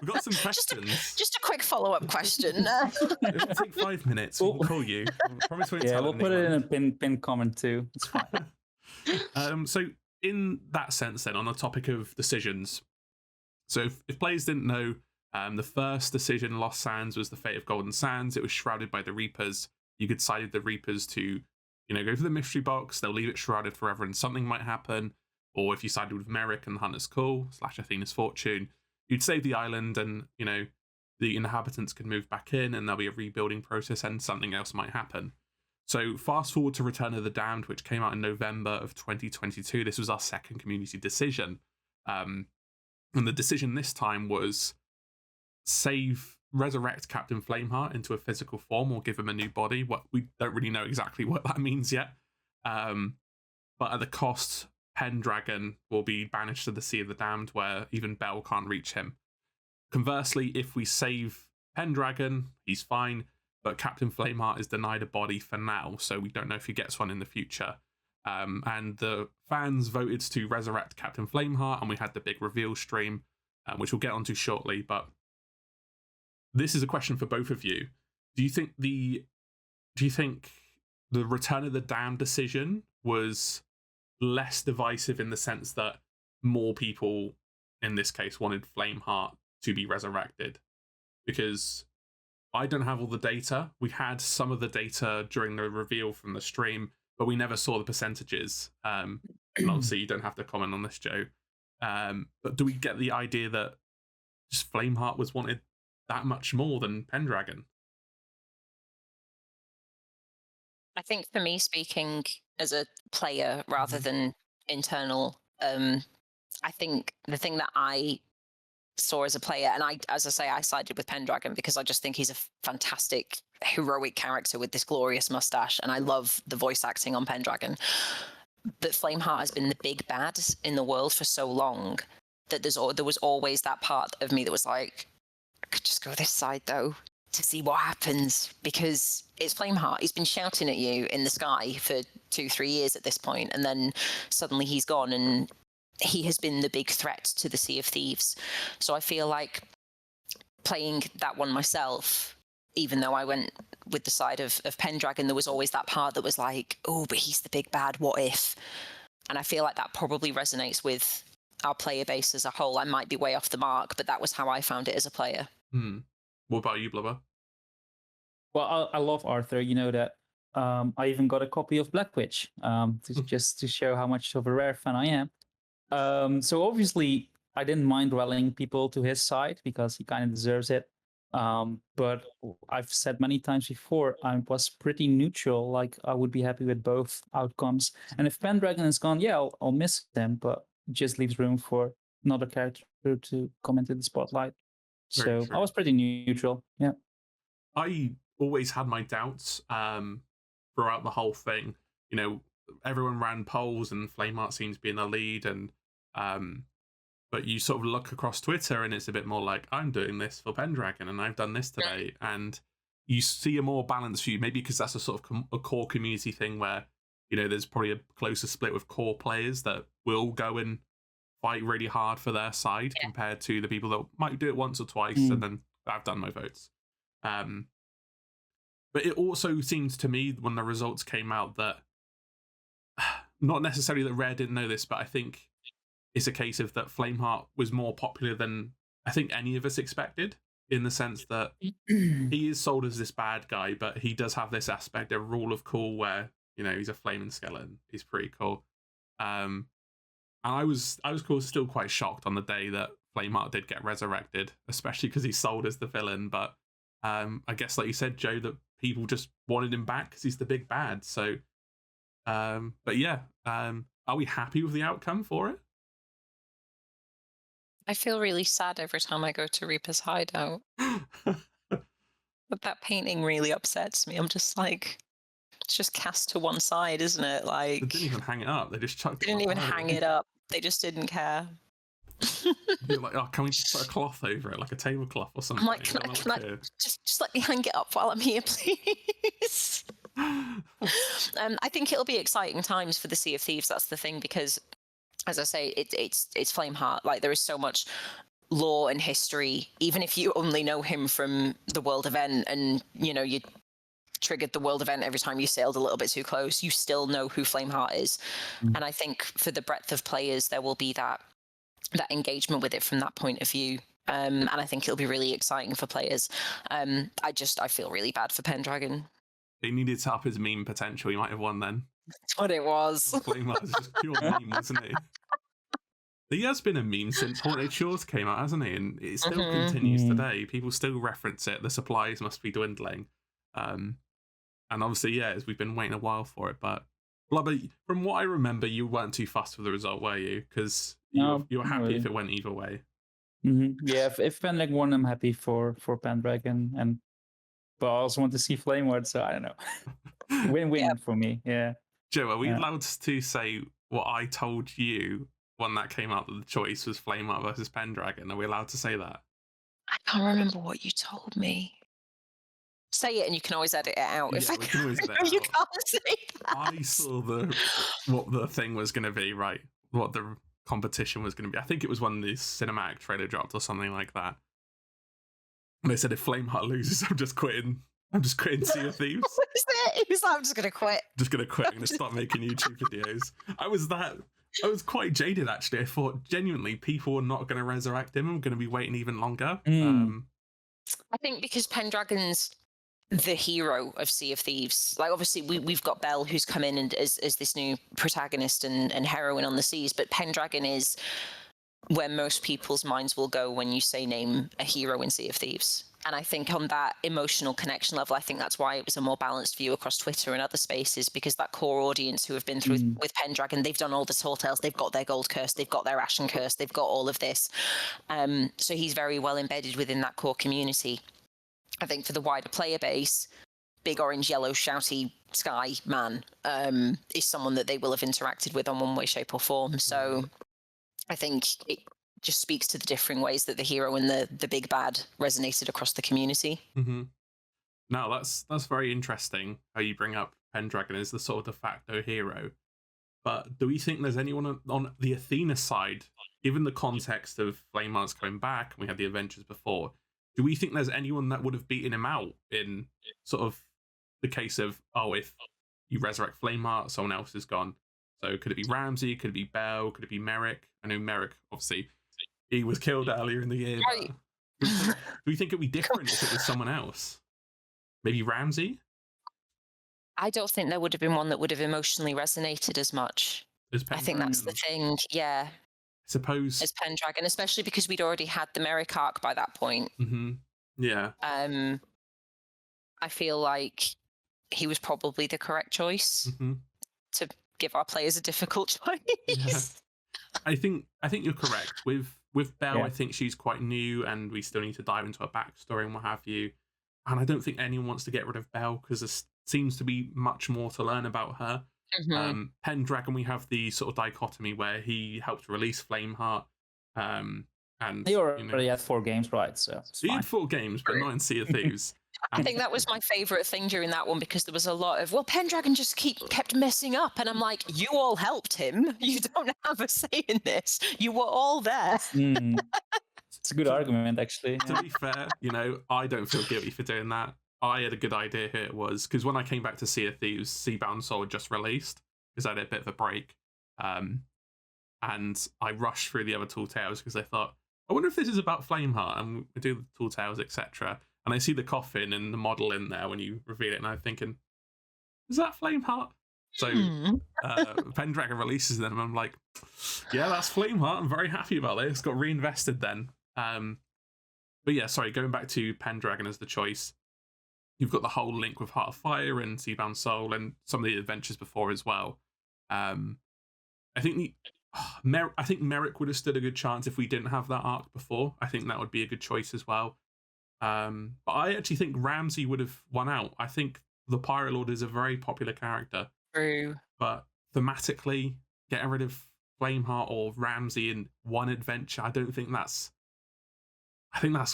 got some questions. Just a quick follow-up question. It'll take 5 minutes. We'll call you. I promise we won't Yeah, tell we'll put it anyone. in a pin comment too. It's fine. So in that sense then, on the topic of decisions, so if players didn't know, the first decision, Lost Sands, was the fate of Golden Sands. It was shrouded by the Reapers. You could side with the Reapers to, go for the mystery box. They'll leave it shrouded forever and something might happen. Or if you sided with Merrick and Hunter's Call / Athena's Fortune, you'd save the island and, the inhabitants could move back in and there'll be a rebuilding process and something else might happen. So fast forward to Return of the Damned, which came out in November of 2022. This was our second community decision. And the decision this time was resurrect Captain Flameheart into a physical form or give him a new body. We don't really know exactly what that means yet. But at the cost, Pendragon will be banished to the Sea of the Damned, where even Bell can't reach him. Conversely, if we save Pendragon, he's fine, but Captain Flameheart is denied a body for now, so we don't know if he gets one in the future. And the fans voted to resurrect Captain Flameheart, and we had the big reveal stream, which we'll get onto shortly. But this is a question for both of you. Do you think the Return of the Damned decision was less divisive in the sense that more people, in this case, wanted Flameheart to be resurrected? Because I don't have all the data. We had some of the data during the reveal from the stream, but we never saw the percentages. And obviously, you don't have to comment on this, Joe. But do we get the idea that just Flameheart was wanted that much more than Pendragon? I think for me, speaking as a player rather than internal, I think the thing that I saw as a player, and as I say, I sided with Pendragon because I just think he's a fantastic, heroic character with this glorious mustache, and I love the voice acting on Pendragon. But Flameheart has been the big bad in the world for so long that there was always that part of me that was like, I could just go this side though to see what happens, because it's Flameheart. He's been shouting at you in the sky for 2-3 years at this point, and then suddenly he's gone, and he has been the big threat to the Sea of Thieves. So I feel like playing that one myself, even though I went with the side of Pendragon, there was always that part that was like, oh, but he's the big bad, what if? And I feel like that probably resonates with our player base as a whole. I might be way off the mark, but that was how I found it as a player. What about you, Blubber? Well, I love Arthur. You know that. I even got a copy of Black Witch just to show how much of a rare fan I am. So obviously, I didn't mind rallying people to his side because he kind of deserves it. But I've said many times before, I was pretty neutral. Like, I would be happy with both outcomes. And if Pendragon is gone, yeah, I'll miss him, but it just leaves room for another character to come into the spotlight. Very So true. I was pretty neutral. Yeah. I always had my doubts throughout the whole thing. Everyone ran polls and Flameheart seems to be in the lead, and but you sort of look across Twitter and it's a bit more like, I'm doing this for Pendragon and I've done this today, and you see a more balanced view, maybe because that's a sort of a core community thing where there's probably a closer split with core players that will go and fight really hard for their side compared to the people that might do it once or twice and then I've done my votes. But it also seems to me when the results came out that not necessarily that Rare didn't know this, but I think it's a case of that Flameheart was more popular than I think any of us expected, in the sense that he is sold as this bad guy, but he does have this aspect, a rule of cool where, he's a flaming skeleton. He's pretty cool. And I was still quite shocked on the day that Flameheart did get resurrected, especially because he's sold as the villain. But I guess, like you said, Joe, that people just wanted him back because he's the big bad. So, but yeah, are we happy with the outcome for it? I feel really sad every time I go to Reaper's hideout. But that painting really upsets me. I'm just like, it's just cast to one side, isn't it? Like, They didn't even hang it up. They just chucked it. They didn't even hang it up. They just didn't care. You're like, oh, can we just put a cloth over it, like a tablecloth or something? I'm like, can I just let me hang it up while I'm here, please? I think it'll be exciting times for the Sea of Thieves. That's the thing, because, as I say, it's Flameheart. Like, there is so much lore and history. Even if you only know him from the world event, and you triggered the world event every time you sailed a little bit too close, you still know who Flameheart is. And I think for the breadth of players, there will be that engagement with it from that point of view. And I think it'll be really exciting for players. I feel really bad for Pendragon. He needed to up his meme potential. He might have won then. That's what it was. Flameheart is just pure meme, wasn't he? He has been a meme since Haunted Shores came out, hasn't he? And it still continues today. People still reference it. The supplies must be dwindling. And obviously, we've been waiting a while for it. But Blubber, from what I remember, you weren't too fussed with the result, were you? Because you were happy if it went either way. Yeah, if Pendragon won, I'm happy for Pendragon, but I also want to see Flameheart, so I don't know. Win-win for me. Yeah. Joe, are we allowed to say what I told you when that came out, that the choice was Flameheart versus Pendragon? Are we allowed to say that? I can't remember what you told me. Say it, and you can always edit it out. Yeah, we can always edit it out. You can't say that. I saw what the thing was going to be, right? What the competition was going to be. I think it was when the cinematic trailer dropped or something like that. And they said, if Flameheart loses, I'm just quitting. I'm just quitting Sea of Thieves. What is it? He was like, I'm just going to quit. Just going to quit. I'm going to start making YouTube videos. I was quite jaded, actually. I thought, genuinely, people were not going to resurrect him. I'm going to be waiting even longer. I think because Pendragon's the hero of Sea of Thieves. Like, obviously, we've got Belle, who's come in and as this new protagonist and heroine on the seas, but Pendragon is where most people's minds will go when you say name a hero in Sea of Thieves. And I think on that emotional connection level, I think that's why it was a more balanced view across Twitter and other spaces, because that core audience who have been through with Pendragon, they've done all the Tall Tales, they've got their Gold Curse, they've got their Ashen Curse, they've got all of this. So he's very well embedded within that core community. I think for the wider player base, big orange, yellow, shouty sky man is someone that they will have interacted with on one way, shape or form. So I think it just speaks to the differing ways that the hero and the big bad resonated across the community. No, that's very interesting how you bring up Pendragon as the sort of de facto hero. But do we think there's anyone on the Athena side, given the context of Flameheart's coming back, and we had the adventures before, do we think there's anyone that would have beaten him out in sort of the case of, if you resurrect Flameheart, someone else is gone? So could it be Ramsey? Could it be Belle? Could it be Merrick? I know Merrick, obviously, he was killed earlier in the year. Right. Do we think it'd be different if it was someone else? Maybe Ramsey? I don't think there would have been one that would have emotionally resonated as much. I think that's the thing, yeah. Suppose as Pendragon, especially because we'd already had the Merrick arc by that point. Yeah. I feel like he was probably the correct choice to give our players a difficult choice. Yeah. I think you're correct. With Belle, I think she's quite new, and we still need to dive into her backstory and what have you. And I don't think anyone wants to get rid of Belle because there seems to be much more to learn about her. Pendragon, we have the sort of dichotomy where he helped release Flameheart, and he already had 4 games, right? So he had 4 games, but not in Sea of Thieves. I think that was my favorite thing during that one, because there was a lot of, Pendragon just kept messing up, and I'm like, you all helped him. You don't have a say in this. You were all there. It's a good argument, actually. To be fair, I don't feel guilty for doing that. I had a good idea who it was, because when I came back to Sea of Thieves, Seabound Soul had just released, because I had a bit of a break. And I rushed through the other Tall Tales because I thought, I wonder if this is about Flameheart, and we do the Tall Tales, etc. And I see the coffin and the model in there when you reveal it, and I'm thinking, is that Flameheart? So Pendragon releases them, and I'm like, yeah, that's Flameheart. I'm very happy about this. Got reinvested then. But yeah, sorry, going back to Pendragon as the choice. You've got the whole link with Heart of Fire and Seabound Soul and some of the adventures before as well. I think Merrick would have stood a good chance if we didn't have that arc before. I think that would be a good choice as well. But I actually think Ramsey would have won out. I think the Pirate Lord is a very popular character. True. But thematically, getting rid of Flameheart or Ramsey in one adventure, I think that's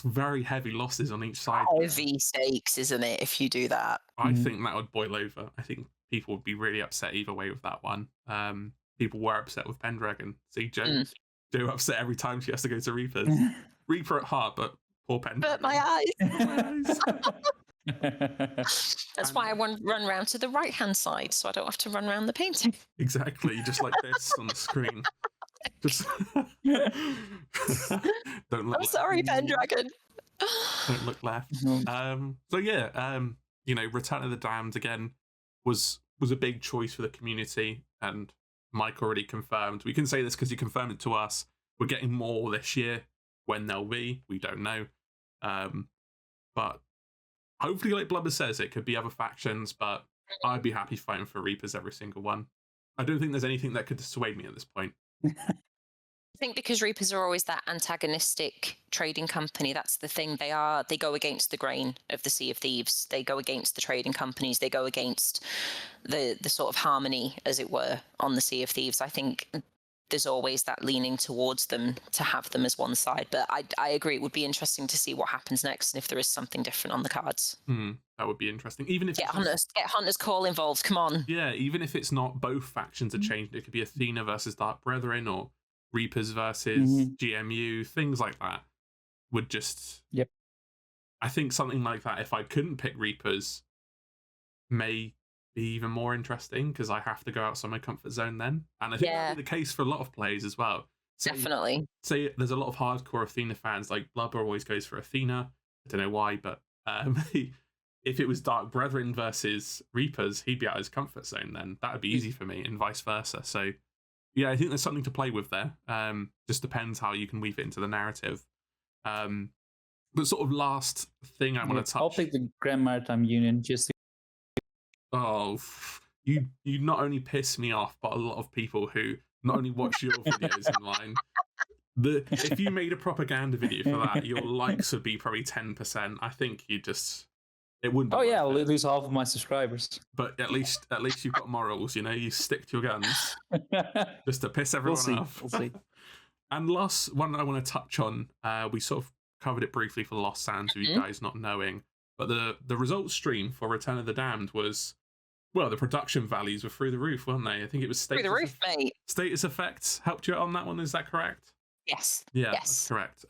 very heavy losses on each side. Heavy stakes, isn't it, if you do that? I think that would boil over. I think people would be really upset either way with that one. People were upset with Pendragon. See, Jo upset every time she has to go to Reapers. Reaper at heart, but poor Pendragon. But my eyes. That's why I run around to the right-hand side, so I don't have to run around the painting. Exactly, just like this on the screen. Just don't look. I'm sorry, Pendragon. Don't look left. So yeah, Return of the Damned again was a big choice for the community, and Mike already confirmed. We can say this because he confirmed it to us. We're getting more this year. When they'll be, we don't know. But hopefully, like Blubber says, it could be other factions, but I'd be happy fighting for Reapers every single one. I don't think there's anything that could dissuade me at this point. I think because Reapers are always that antagonistic trading company, that's the thing. They go against the grain of the Sea of Thieves. They go against the trading companies. They go against the sort of harmony, as it were, on the Sea of Thieves. I think there's always that leaning towards them to have them as one side. But I agree, it would be interesting to see what happens next and if there is something different on the cards. That would be interesting. Even if get Hunter's Call involved. Come on. Yeah, even if it's not both factions are changed, it could be Athena versus Dark Brethren or Reapers versus GMU, things like that would just... Yep. I think something like that, if I couldn't pick Reapers, may be even more interesting because I have to go outside my comfort zone then. And I think that'd be the case for a lot of players as well. Definitely. Say there's a lot of hardcore Athena fans, like Blubber always goes for Athena. I don't know why, but if it was Dark Brethren versus Reapers, he'd be out of his comfort zone then. That would be easy for me, and vice versa. So yeah, I think there's something to play with there. Just depends how you can weave it into the narrative. But sort of last thing I want to touch... I'll pick the Grand Maritime Union just to... Oh, you not only piss me off, but a lot of people who not only watch your videos online. If you made a propaganda video for that, your likes would be probably 10%. I think it wouldn't be I'll lose half of my subscribers. But at least you've got morals, you stick to your guns. Just to piss everyone off. We'll see. And last one I want to touch on, we sort of covered it briefly for Lost Sands, with you guys not knowing. But the results stream for Return of the Damned was, well, the production values were through the roof, weren't they? I think it was through the roof, mate. Status Effects helped you out on that one, is that correct? Yes. Yeah, yes. That's correct.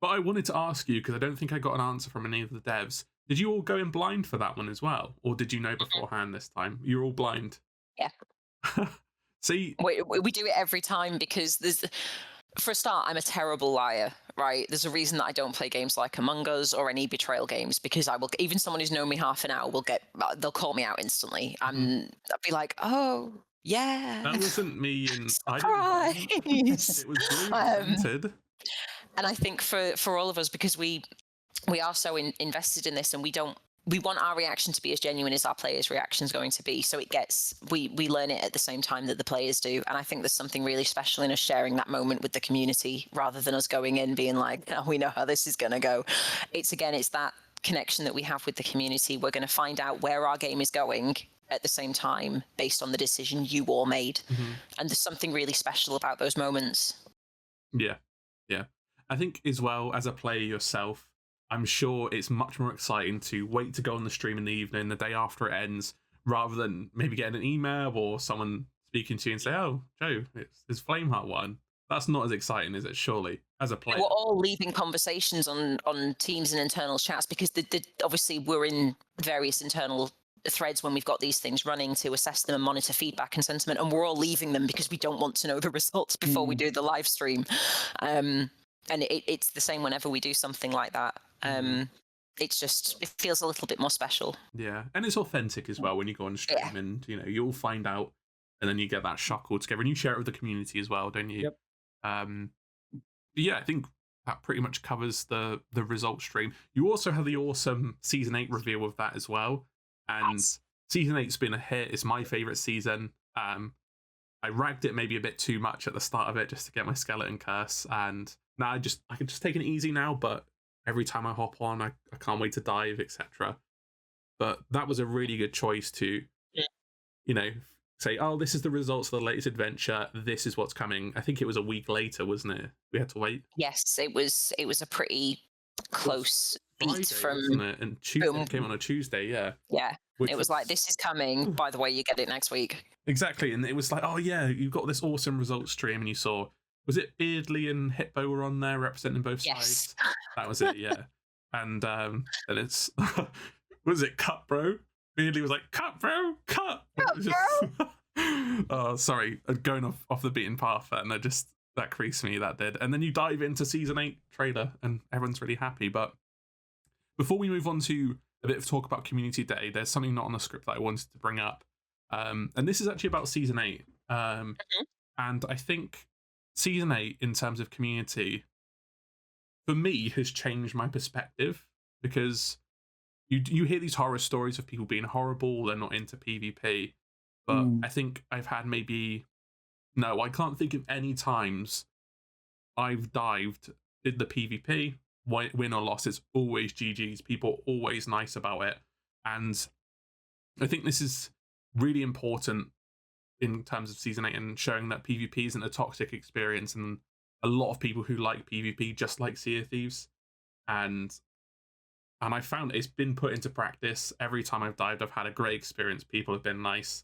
But I wanted to ask you, because I don't think I got an answer from any of the devs. Did you all go in blind for that one as well? Or did you know beforehand this time? You're all blind? Yeah. See? We do it every time because for a start, I'm a terrible liar, right? There's a reason that I don't play games like Among Us or any betrayal games, because even someone who's known me half an hour they'll call me out instantly. And I'll be like, oh, yeah. That wasn't me. Surprise! It was blue and I think for all of us, because we are so invested in this, and we want our reaction to be as genuine as our players' reaction is going to be. So we learn it at the same time that the players do. And I think there's something really special in us sharing that moment with the community rather than us going in being like, oh, we know how this is going to go. It's that connection that we have with the community. We're going to find out where our game is going at the same time based on the decision you all made. And there's something really special about those moments. Yeah. I think as well, as a player yourself, I'm sure it's much more exciting to wait to go on the stream in the evening, the day after it ends, rather than maybe getting an email or someone speaking to you and say, oh, Joe, it's Flameheart one. That's not as exciting, is it, surely, as a player? We're all leaving conversations on Teams and internal chats because obviously we're in various internal threads when we've got these things running to assess them and monitor feedback and sentiment, and we're all leaving them because we don't want to know the results before we do the live stream. And it's the same whenever we do something like that. It feels a little bit more special. Yeah, and it's authentic as well when you go on stream and you'll find out, and then you get that shock all together, and you share it with the community as well, don't you? Yep. Yeah, I think that pretty much covers the result stream. You also have the awesome Season 8 reveal of that as well, and Season 8's been a hit. It's my favourite season. I ragged it maybe a bit too much at the start of it just to get my skeleton curse, and now I can just take it easy now, but every time I hop on, I can't wait to dive, etc. But that was a really good choice to, say, oh, this is the results of the latest adventure. This is what's coming. I think it was a week later, wasn't it? We had to wait. Yes, it was a pretty close beat from, wasn't it? And Tuesday, it came on a Tuesday, yeah. Yeah. It was like, this is coming. By the way, you get it next week. Exactly. And it was like, oh, yeah, you got this awesome results stream, and you saw, was it Beardley and Hippo were on there representing both sides? That was it, yeah. And it's, was it cut, bro? Beardley was like, cut, bro, cut. Cut, bro. Oh, sorry, going off the beaten path, and that creased me, that did. And then you dive into season 8 trailer, and everyone's really happy. But before we move on to a bit of talk about Community Day, there's something not on the script that I wanted to bring up. And this is actually about season 8. And I think season 8, in terms of community, for me, has changed my perspective, because you hear these horror stories of people being horrible, they're not into PvP. But I think I've had I can't think of any times I've dived in the PvP, win or loss, it's always GG's. People are always nice about it. And I think this is really important in terms of season 8 and showing that PvP isn't a toxic experience, and a lot of people who like PvP just like Sea of Thieves. And I found it's been put into practice. Every time I've dived, I've had a great experience. People have been nice.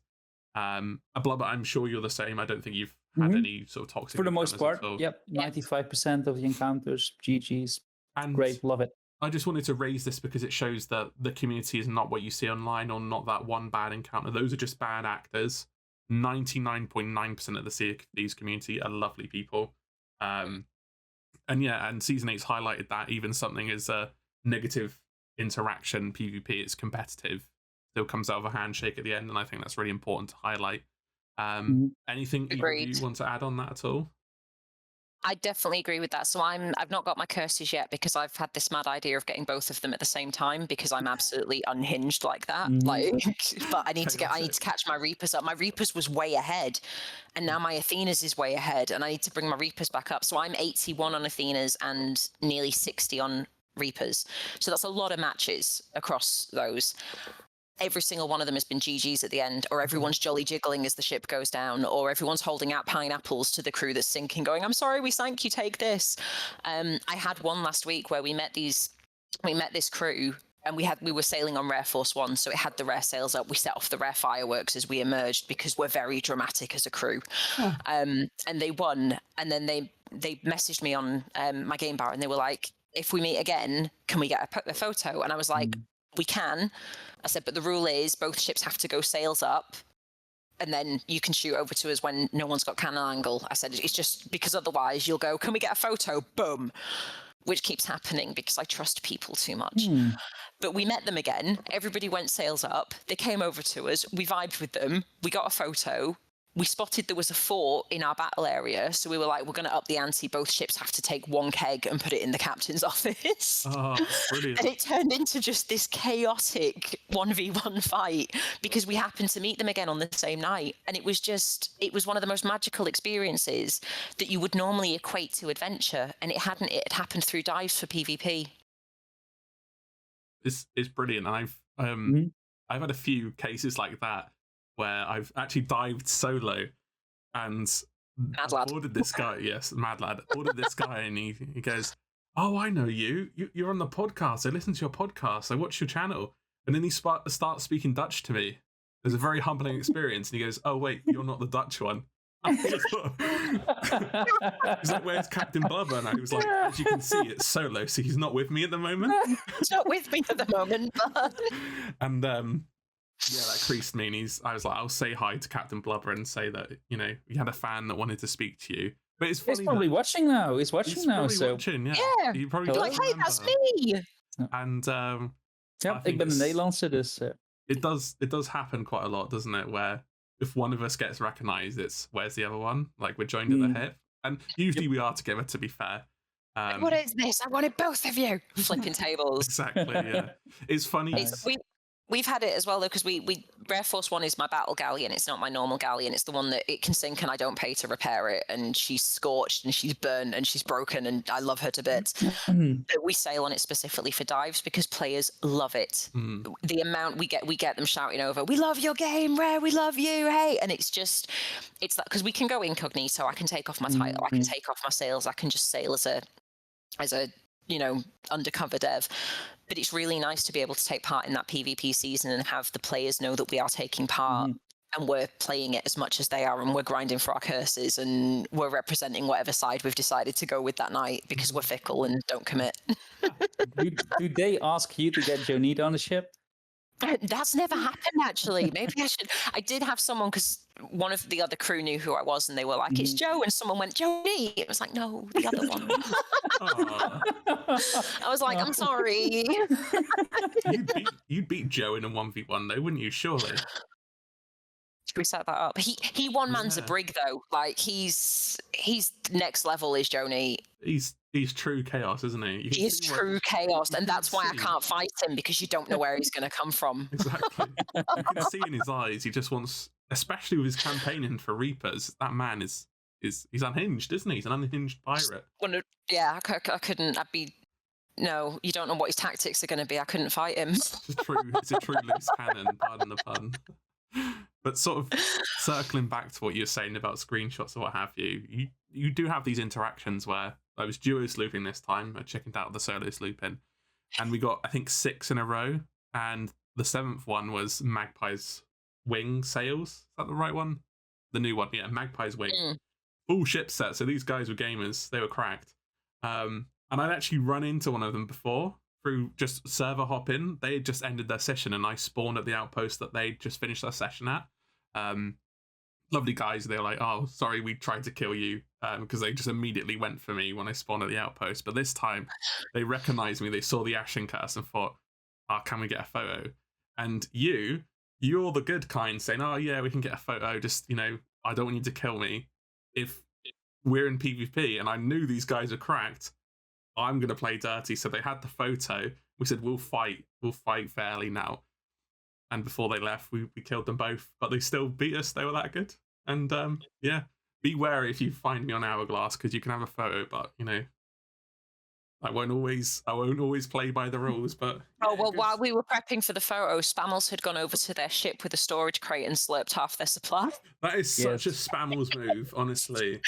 Blubber, I'm sure you're the same. I don't think you've had any sort of toxic. For the most part, yep. 95% of the encounters, GG's. And great, love it. I just wanted to raise this because it shows that the community is not what you see online, or not that one bad encounter. Those are just bad actors. 99.9% of the Sea of Thieves community are lovely people. And season 8's highlighted that even something is a negative interaction PvP, it's competitive, still comes out of a handshake at the end, and I think that's really important to highlight. Anything you want to add on that at all? I definitely agree with that. So I've not got my curses yet, because I've had this mad idea of getting both of them at the same time, because I'm absolutely unhinged like that. But I need to catch my Reapers up. My Reapers was way ahead, and now my Athenas is way ahead, and I need to bring my Reapers back up. So I'm 81 on Athenas and nearly 60 on Reapers. So that's a lot of matches across those. Every single one of them has been GG's at the end, or everyone's jolly jiggling as the ship goes down, or everyone's holding out pineapples to the crew that's sinking, going, "I'm sorry, we sank you, take this." I had one last week where we met this crew, and we were sailing on Rare Force 1, so it had the rare sails up. We set off the rare fireworks as we emerged, because we're very dramatic as a crew. And they won, and then they messaged me on my game bar, and they were like, "If we meet again, can we get a photo?" And I was like, "We can." I said, "But the rule is both ships have to go sails up, and then you can shoot over to us when no one's got cannon angle." I said, "It's just because otherwise you'll go, 'Can we get a photo?' Boom." Which keeps happening because I trust people too much. But we met them again. Everybody went sails up. They came over to us. We vibed with them. We got a photo. We spotted there was a fort in our battle area, so we were like, "We're going to up the ante. Both ships have to take one keg and put it in the captain's office." Oh, brilliant. And it turned into just this chaotic 1v1 fight, because we happened to meet them again on the same night. And it was one of the most magical experiences that you would normally equate to adventure. And it had happened through dives for PvP. It's brilliant. And I've had a few cases like that, where I've actually dived solo, and ordered this guy. Yes, mad lad. Ordered this guy, and he goes, "Oh, I know you. You're on the podcast. I listen to your podcast. I watch your channel." And then he starts speaking Dutch to me. It was a very humbling experience. And he goes, "Oh wait, you're not the Dutch one." He's like, "Where's Captain Blubber?" And I was like, "As you can see, it's solo, so he's not with me at the moment." He's not with me at the moment, but... And yeah, that creased me, and I was like, "I'll say hi to Captain Blubber and say that, you had a fan that wanted to speak to you." But it's funny, he's probably watching now. He's watching now, so watching, yeah. He probably like, "Hey, that's me." And ik ben de Nederlandse, dus it does happen quite a lot, doesn't it? Where if one of us gets recognised, it's where's the other one? Like, we're joined at the hip, and usually we are together. To be fair. What is this? I wanted both of you. Flipping tables. Exactly. Yeah, it's funny. We've had it as well, though, because we Rare Force 1 is my battle galleon. It's not my normal galleon. It's the one that it can sink and I don't pay to repair it. And she's scorched and she's burnt and she's broken and I love her to bits. But we sail on it specifically for dives because players love it. The amount we get them shouting over, "We love your game, Rare. We love you. Hey!" And it's that because we can go incognito. I can take off my title. I can take off my sails. I can just sail as a undercover dev. But it's really nice to be able to take part in that PvP season and have the players know that we are taking part and we're playing it as much as they are and we're grinding for our curses and we're representing whatever side we've decided to go with that night because we're fickle and don't commit. Do they ask you to get j0toro on the ship? That's never happened, actually. Maybe I should. I did have someone, because one of the other crew knew who I was, and they were like, "It's Joe," and someone went, "Johnny." It was like, no, the other one. I was like, I'm sorry. You'd beat Joe in a 1v1 though, wouldn't you? Surely. Should we set that up? He one man's a brig though. Like he's next level is Joni. He's true chaos, isn't he? He is true chaos, and that's why I can't fight him, because you don't know where he's going to come from. Exactly. You can see in his eyes, he just wants, especially with his campaigning for Reapers, that man he's unhinged, isn't he? He's an unhinged pirate. Yeah, I couldn't. No, you don't know what his tactics are going to be. I couldn't fight him. It's a true loose cannon, pardon the pun. But sort of circling back to what you were saying about screenshots or what have you, you do have these interactions where I was duo slooping this time. I chickened out the solo slooping, and we got, I think, 6 in a row. And the 7th one was Magpie's wing sails. Is that the right one? The new one, yeah, Magpie's wing. Full ship set. So these guys were gamers. They were cracked. And I'd actually run into one of them before through just server hopping. They had just ended their session, and I spawned at the outpost that they just finished their session at. Lovely guys. They were like, "Oh, sorry, we tried to kill you," because they just immediately went for me when I spawned at the outpost. But this time, they recognized me. They saw the Ashen Curse and thought, "Oh, can we get a photo?" And you're the good kind, saying, "Oh yeah, we can get a photo. Just, I don't want you to kill me. If we're in PvP," and I knew these guys are cracked, I'm gonna play dirty. So they had the photo. We said, we'll fight fairly now. And before they left, we killed them both, but they still beat us. They were that good. And yeah, be wary if you find me on Hourglass, because you can have a photo, but I won't always play by the rules. But while we were prepping for the photo, Spammels had gone over to their ship with a storage crate and slurped half their supply. That is such a Spammels move, honestly.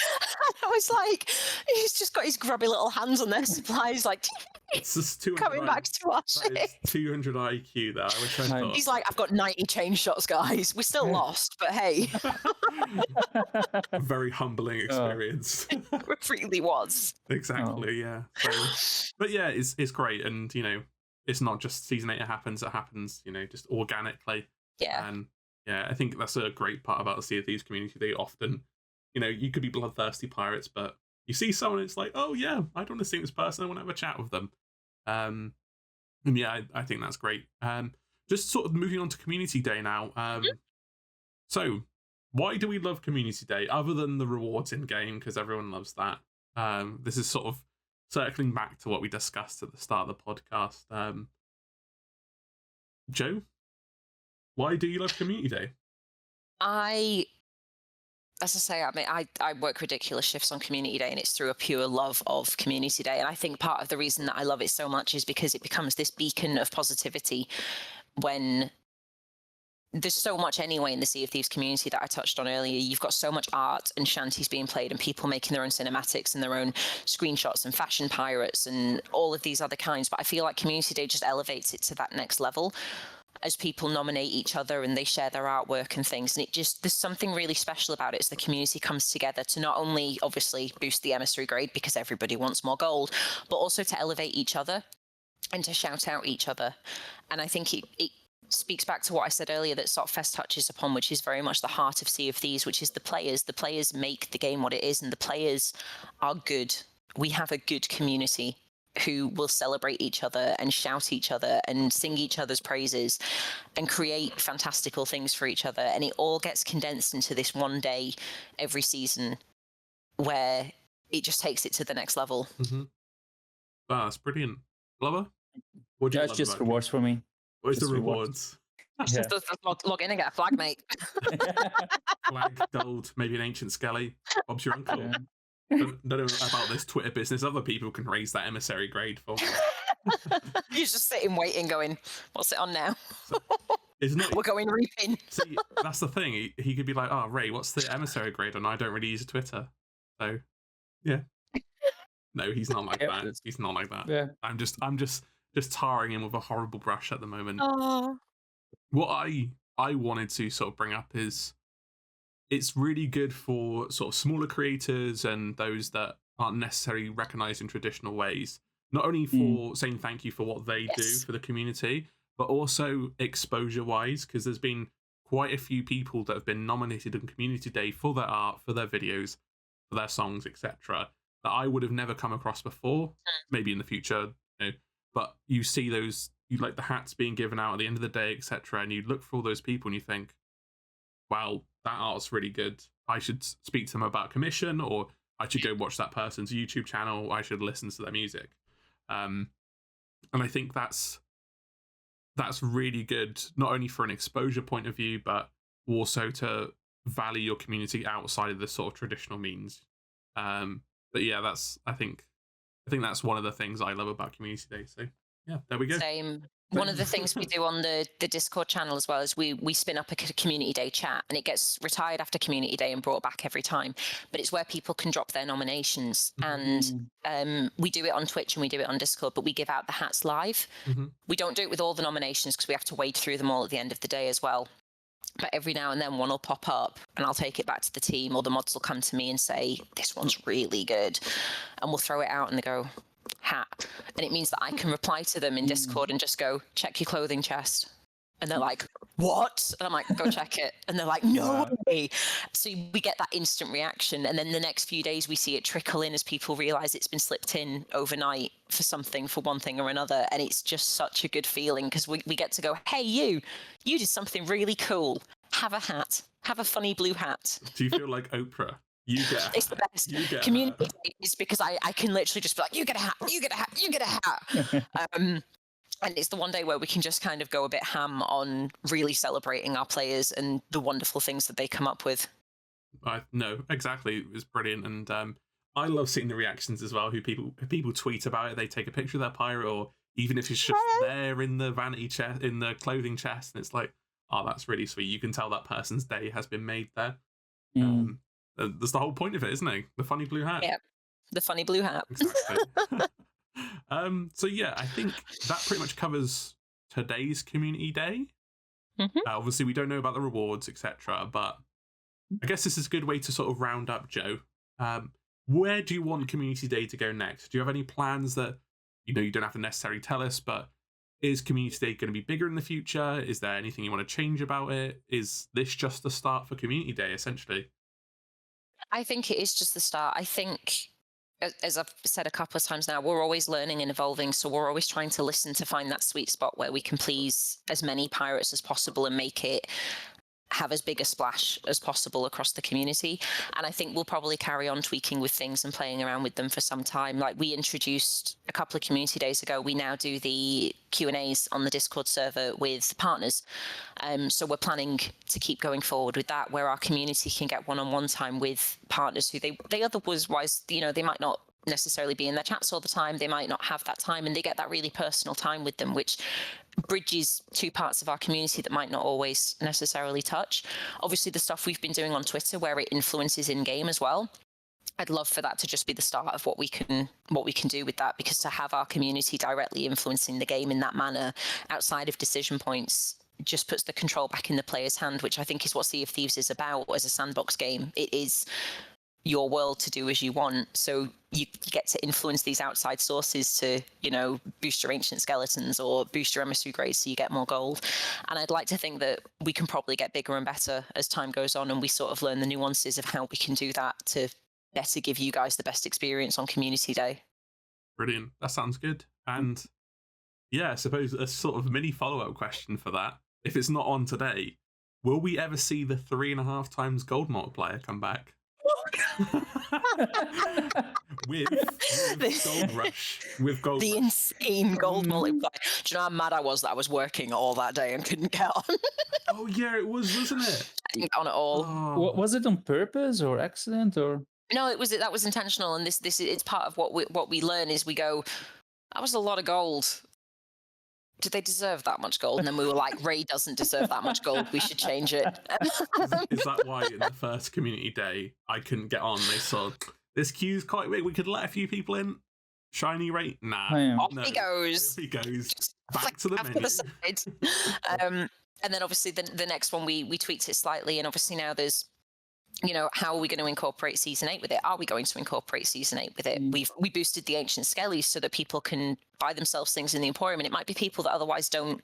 I was like, he's just got his grubby little hands on their supplies, like, it's just 200 coming back to our ship. 200 IQ there. I wish I thought. He's like, I've got 90 chain shots, guys. We're still lost, but hey. A very humbling experience. It really was. Exactly, yeah. So, but yeah, it's great, and it's not just season 8. It happens, just organically. Yeah. And yeah, I think that's a great part about the Sea of Thieves community. They often, you could be bloodthirsty pirates, but you see someone, it's like, oh yeah, I don't want to see this person. I want to have a chat with them. And yeah, I think that's great. Just sort of moving on to Community Day now. So, why do we love Community Day other than the rewards in game? Because everyone loves that. This is sort of circling back to what we discussed at the start of the podcast. Joe, why do you love Community Day? As I say, I work ridiculous shifts on Community Day, and it's through a pure love of Community Day. And I think part of the reason that I love it so much is because it becomes this beacon of positivity when there's so much anyway in the Sea of Thieves community that I touched on earlier. You've got so much art and shanties being played and people making their own cinematics and their own screenshots and fashion pirates and all of these other kinds. But I feel like Community Day just elevates it to that next level as people nominate each other and they share their artwork and things. And there's something really special about it as the community comes together to not only obviously boost the emissary grade because everybody wants more gold, but also to elevate each other and to shout out each other. And I think it speaks back to what I said earlier that Sotfest touches upon, which is very much the heart of Sea of Thieves, which is the players. The players make the game what it is, and the players are good. We have a good community who will celebrate each other and shout each other and sing each other's praises and create fantastical things for each other. And it all gets condensed into this one day every season where it just takes it to the next level. Mm-hmm. Wow, that's brilliant. Blubber? What do you It's just rewards for me. Where's the rewards? Yeah. Just log in and get a flag, mate. Flag, gold, maybe an ancient skelly. Bob's your uncle. Yeah. Don't know about this Twitter business. Other people can raise that emissary grade for me. You're just sitting waiting, going, "What's it on now?" Isn't it? We're going reaping. See, that's the thing. He could be like, "Oh, Ray, what's the emissary grade?" And I don't really use Twitter, so yeah. No, he's not like that. He's not like that. Yeah. I'm just tarring him with a horrible brush at the moment. Oh. What I wanted to sort of bring up is it's really good for sort of smaller creators and those that aren't necessarily recognized in traditional ways. Not only for saying thank you for what they do for the community, but also exposure-wise, because there's been quite a few people that have been nominated on Community Day for their art, for their videos, for their songs, etc., that I would have never come across before. Maybe in the future, you know, but you see those, you like the hats being given out at the end of the day, etc., and you look for all those people and you think, wow, that art's really good. I should speak to them about commission, or I should go watch that person's YouTube channel. I should listen to their music. And I think that's really good, not only for an exposure point of view, but also to value your community outside of the sort of traditional means. But yeah, I think that's one of the things I love about Community Day. So yeah, there we go. Same. One of the things we do on the Discord channel as well is we spin up a Community Day chat, and it gets retired after Community Day and brought back every time. But it's where people can drop their nominations, and we do it on Twitch and we do it on Discord, but we give out the hats live. We don't do it with all the nominations because we have to wade through them all at the end of the day as well. But every now and then one will pop up and I'll take it back to the team, or the mods will come to me and say, "This one's really good." And we'll throw it out and they go, "Hat." And it means that I can reply to them in Discord and just go, "Check your clothing chest." And they're like, "What?" And I'm like, "Go check it." And they're like, "No way." So we get that instant reaction. And then the next few days we see it trickle in as people realize it's been slipped in overnight for one thing or another. And it's just such a good feeling because we get to go, "Hey, you did something really cool. Have a hat. Have a funny blue hat." Do you feel like Oprah? You get a hat. It's the best. Community Day is because I can literally just be like, "You get a hat, you get a hat, you get a hat." And it's the one day where we can just kind of go a bit ham on really celebrating our players and the wonderful things that they come up with. No, exactly. It was brilliant. And I love seeing the reactions as well. Who people tweet about it. They take a picture of their pirate, or even if it's just there in the vanity chest, in the clothing chest, and it's like, oh, that's really sweet. You can tell that person's day has been made there. That's the whole point of it, isn't it? The funny blue hat. Yeah, the funny blue hat. Exactly. So yeah, I think that pretty much covers today's Community Day. Obviously, we don't know about the rewards, etc., but I guess this is a good way to sort of round up, Joe. Where do you want Community Day to go next? Do you have any plans that, you don't have to necessarily tell us, but is Community Day going to be bigger in the future? Is there anything you want to change about it? Is this just the start for Community Day, essentially? I think it is just the start. I think, as I've said a couple of times now, we're always learning and evolving. So we're always trying to listen to find that sweet spot where we can please as many pirates as possible and make it have as big a splash as possible across the community. And I think we'll probably carry on tweaking with things and playing around with them for some time. Like we introduced a couple of Community Days ago, we now do the Q&As on the Discord server with partners. So we're planning to keep going forward with that, where our community can get one-on-one time with partners who they otherwise, they might not necessarily be in their chats all the time. They might not have that time, and they get that really personal time with them, which bridges two parts of our community that might not always necessarily touch. Obviously, the stuff we've been doing on Twitter where it influences in-game as well, I'd love for that to just be the start of what we can do with that, because to have our community directly influencing the game in that manner outside of decision points just puts the control back in the player's hand, which I think is what Sea of Thieves is about as a sandbox game. It is your world to do as you want. So you get to influence these outside sources to, boost your ancient skeletons or boost your emissary grades so you get more gold. And I'd like to think that we can probably get bigger and better as time goes on, and we sort of learn the nuances of how we can do that to better give you guys the best experience on Community Day. Brilliant. That sounds good. And yeah, I suppose a sort of mini follow-up question for that. If it's not on today, will we ever see the 3.5 times gold multiplier come back? with Gold Rush. With Gold The Rush. insane gold multiplier. Do you know how mad I was that I was working all that day and couldn't get on? Oh yeah, it was, wasn't it? I didn't get on at all. Oh. Was it on purpose or accident or? No, that was intentional, and this it's part of what we learn is we go, that was a lot of gold. Did they deserve that much gold? And then we were like, Ray doesn't deserve that much gold. We should change it. Is that why in the first community day I couldn't get on? They saw this queue's quite big. We could let a few people in. Shiny rate? Nah. Oh, yeah. Off he goes. Off he goes. Just Back to the off menu. side. And then obviously the next one we tweaked it slightly, and obviously now there's, how are we going to incorporate season 8 with it? Are we going to incorporate season 8 with it? We boosted the ancient skellies so that people can buy themselves things in the Emporium, and it might be people that otherwise don't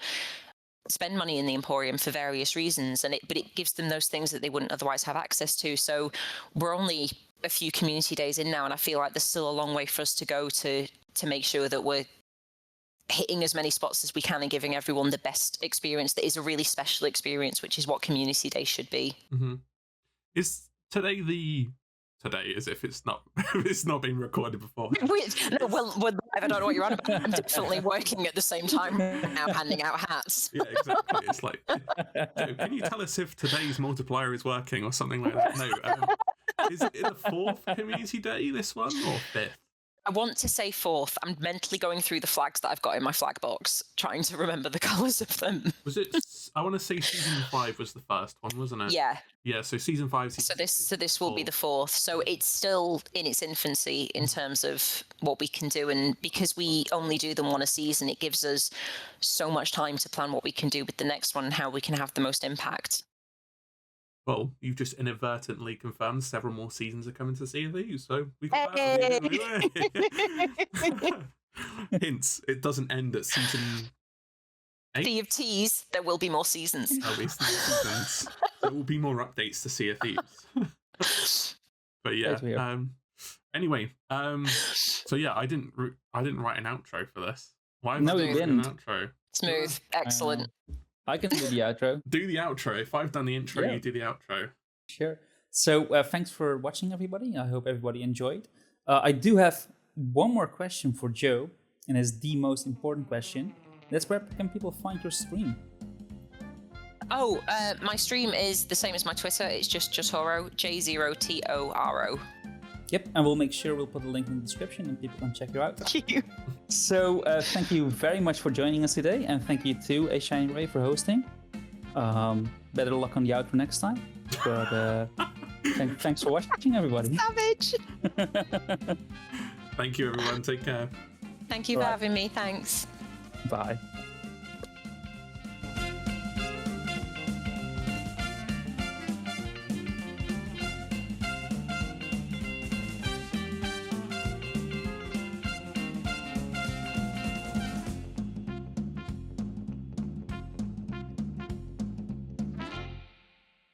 spend money in the Emporium for various reasons, but it gives them those things that they wouldn't otherwise have access to. So we're only a few community days in now, and I feel like there's still a long way for us to go to make sure that we're hitting as many spots as we can and giving everyone the best experience that is a really special experience, which is what community day should be. Mm-hmm. Is today as if it's not been recorded before? No, well, I don't know what you're on about. I'm definitely working at the same time now, handing out hats. Yeah, exactly. It's like, Joe, can you tell us if today's multiplier is working or something like that? No. Is it in the 4th community day, this one, or 5th? I want to say 4th. I'm mentally going through the flags that I've got in my flag box, trying to remember the colours of them. Was it? I want to say season 5 was the first one, wasn't it? Yeah. Yeah. So season 5. So this will be the 4th. So it's still in its infancy in terms of what we can do, and because we only do them one a season, it gives us so much time to plan what we can do with the next one and how we can have the most impact. Well, you've just inadvertently confirmed several more seasons are coming to Sea of Thieves, so we got that. Hints, it doesn't end at season 8. Sea of Teas, there will be more seasons. There'll be seasons. There will be more updates to Sea of Thieves. But yeah. Anyway, so yeah, I didn't write an outro for this. Why have No, I you done an didn't. outro? Smooth, excellent. I can do the outro. Do the outro. If I've done the intro, Yeah. you do the outro. Sure. So thanks for watching, everybody. I hope everybody enjoyed. I do have one more question for Joe, and it's the most important question. That's where can people find your stream? Oh, my stream is the same as my Twitter. It's just j0toro, j0toro. Yep, and we'll make sure we'll put a link in the description and people can check you out. Thank you. So thank you very much for joining us today, and thank you to A Shiny Ray for hosting. Better luck on the outro next time. But thanks for watching, everybody. Savage. Thank you, everyone. Take care. Thank you for having me. Thanks. Bye.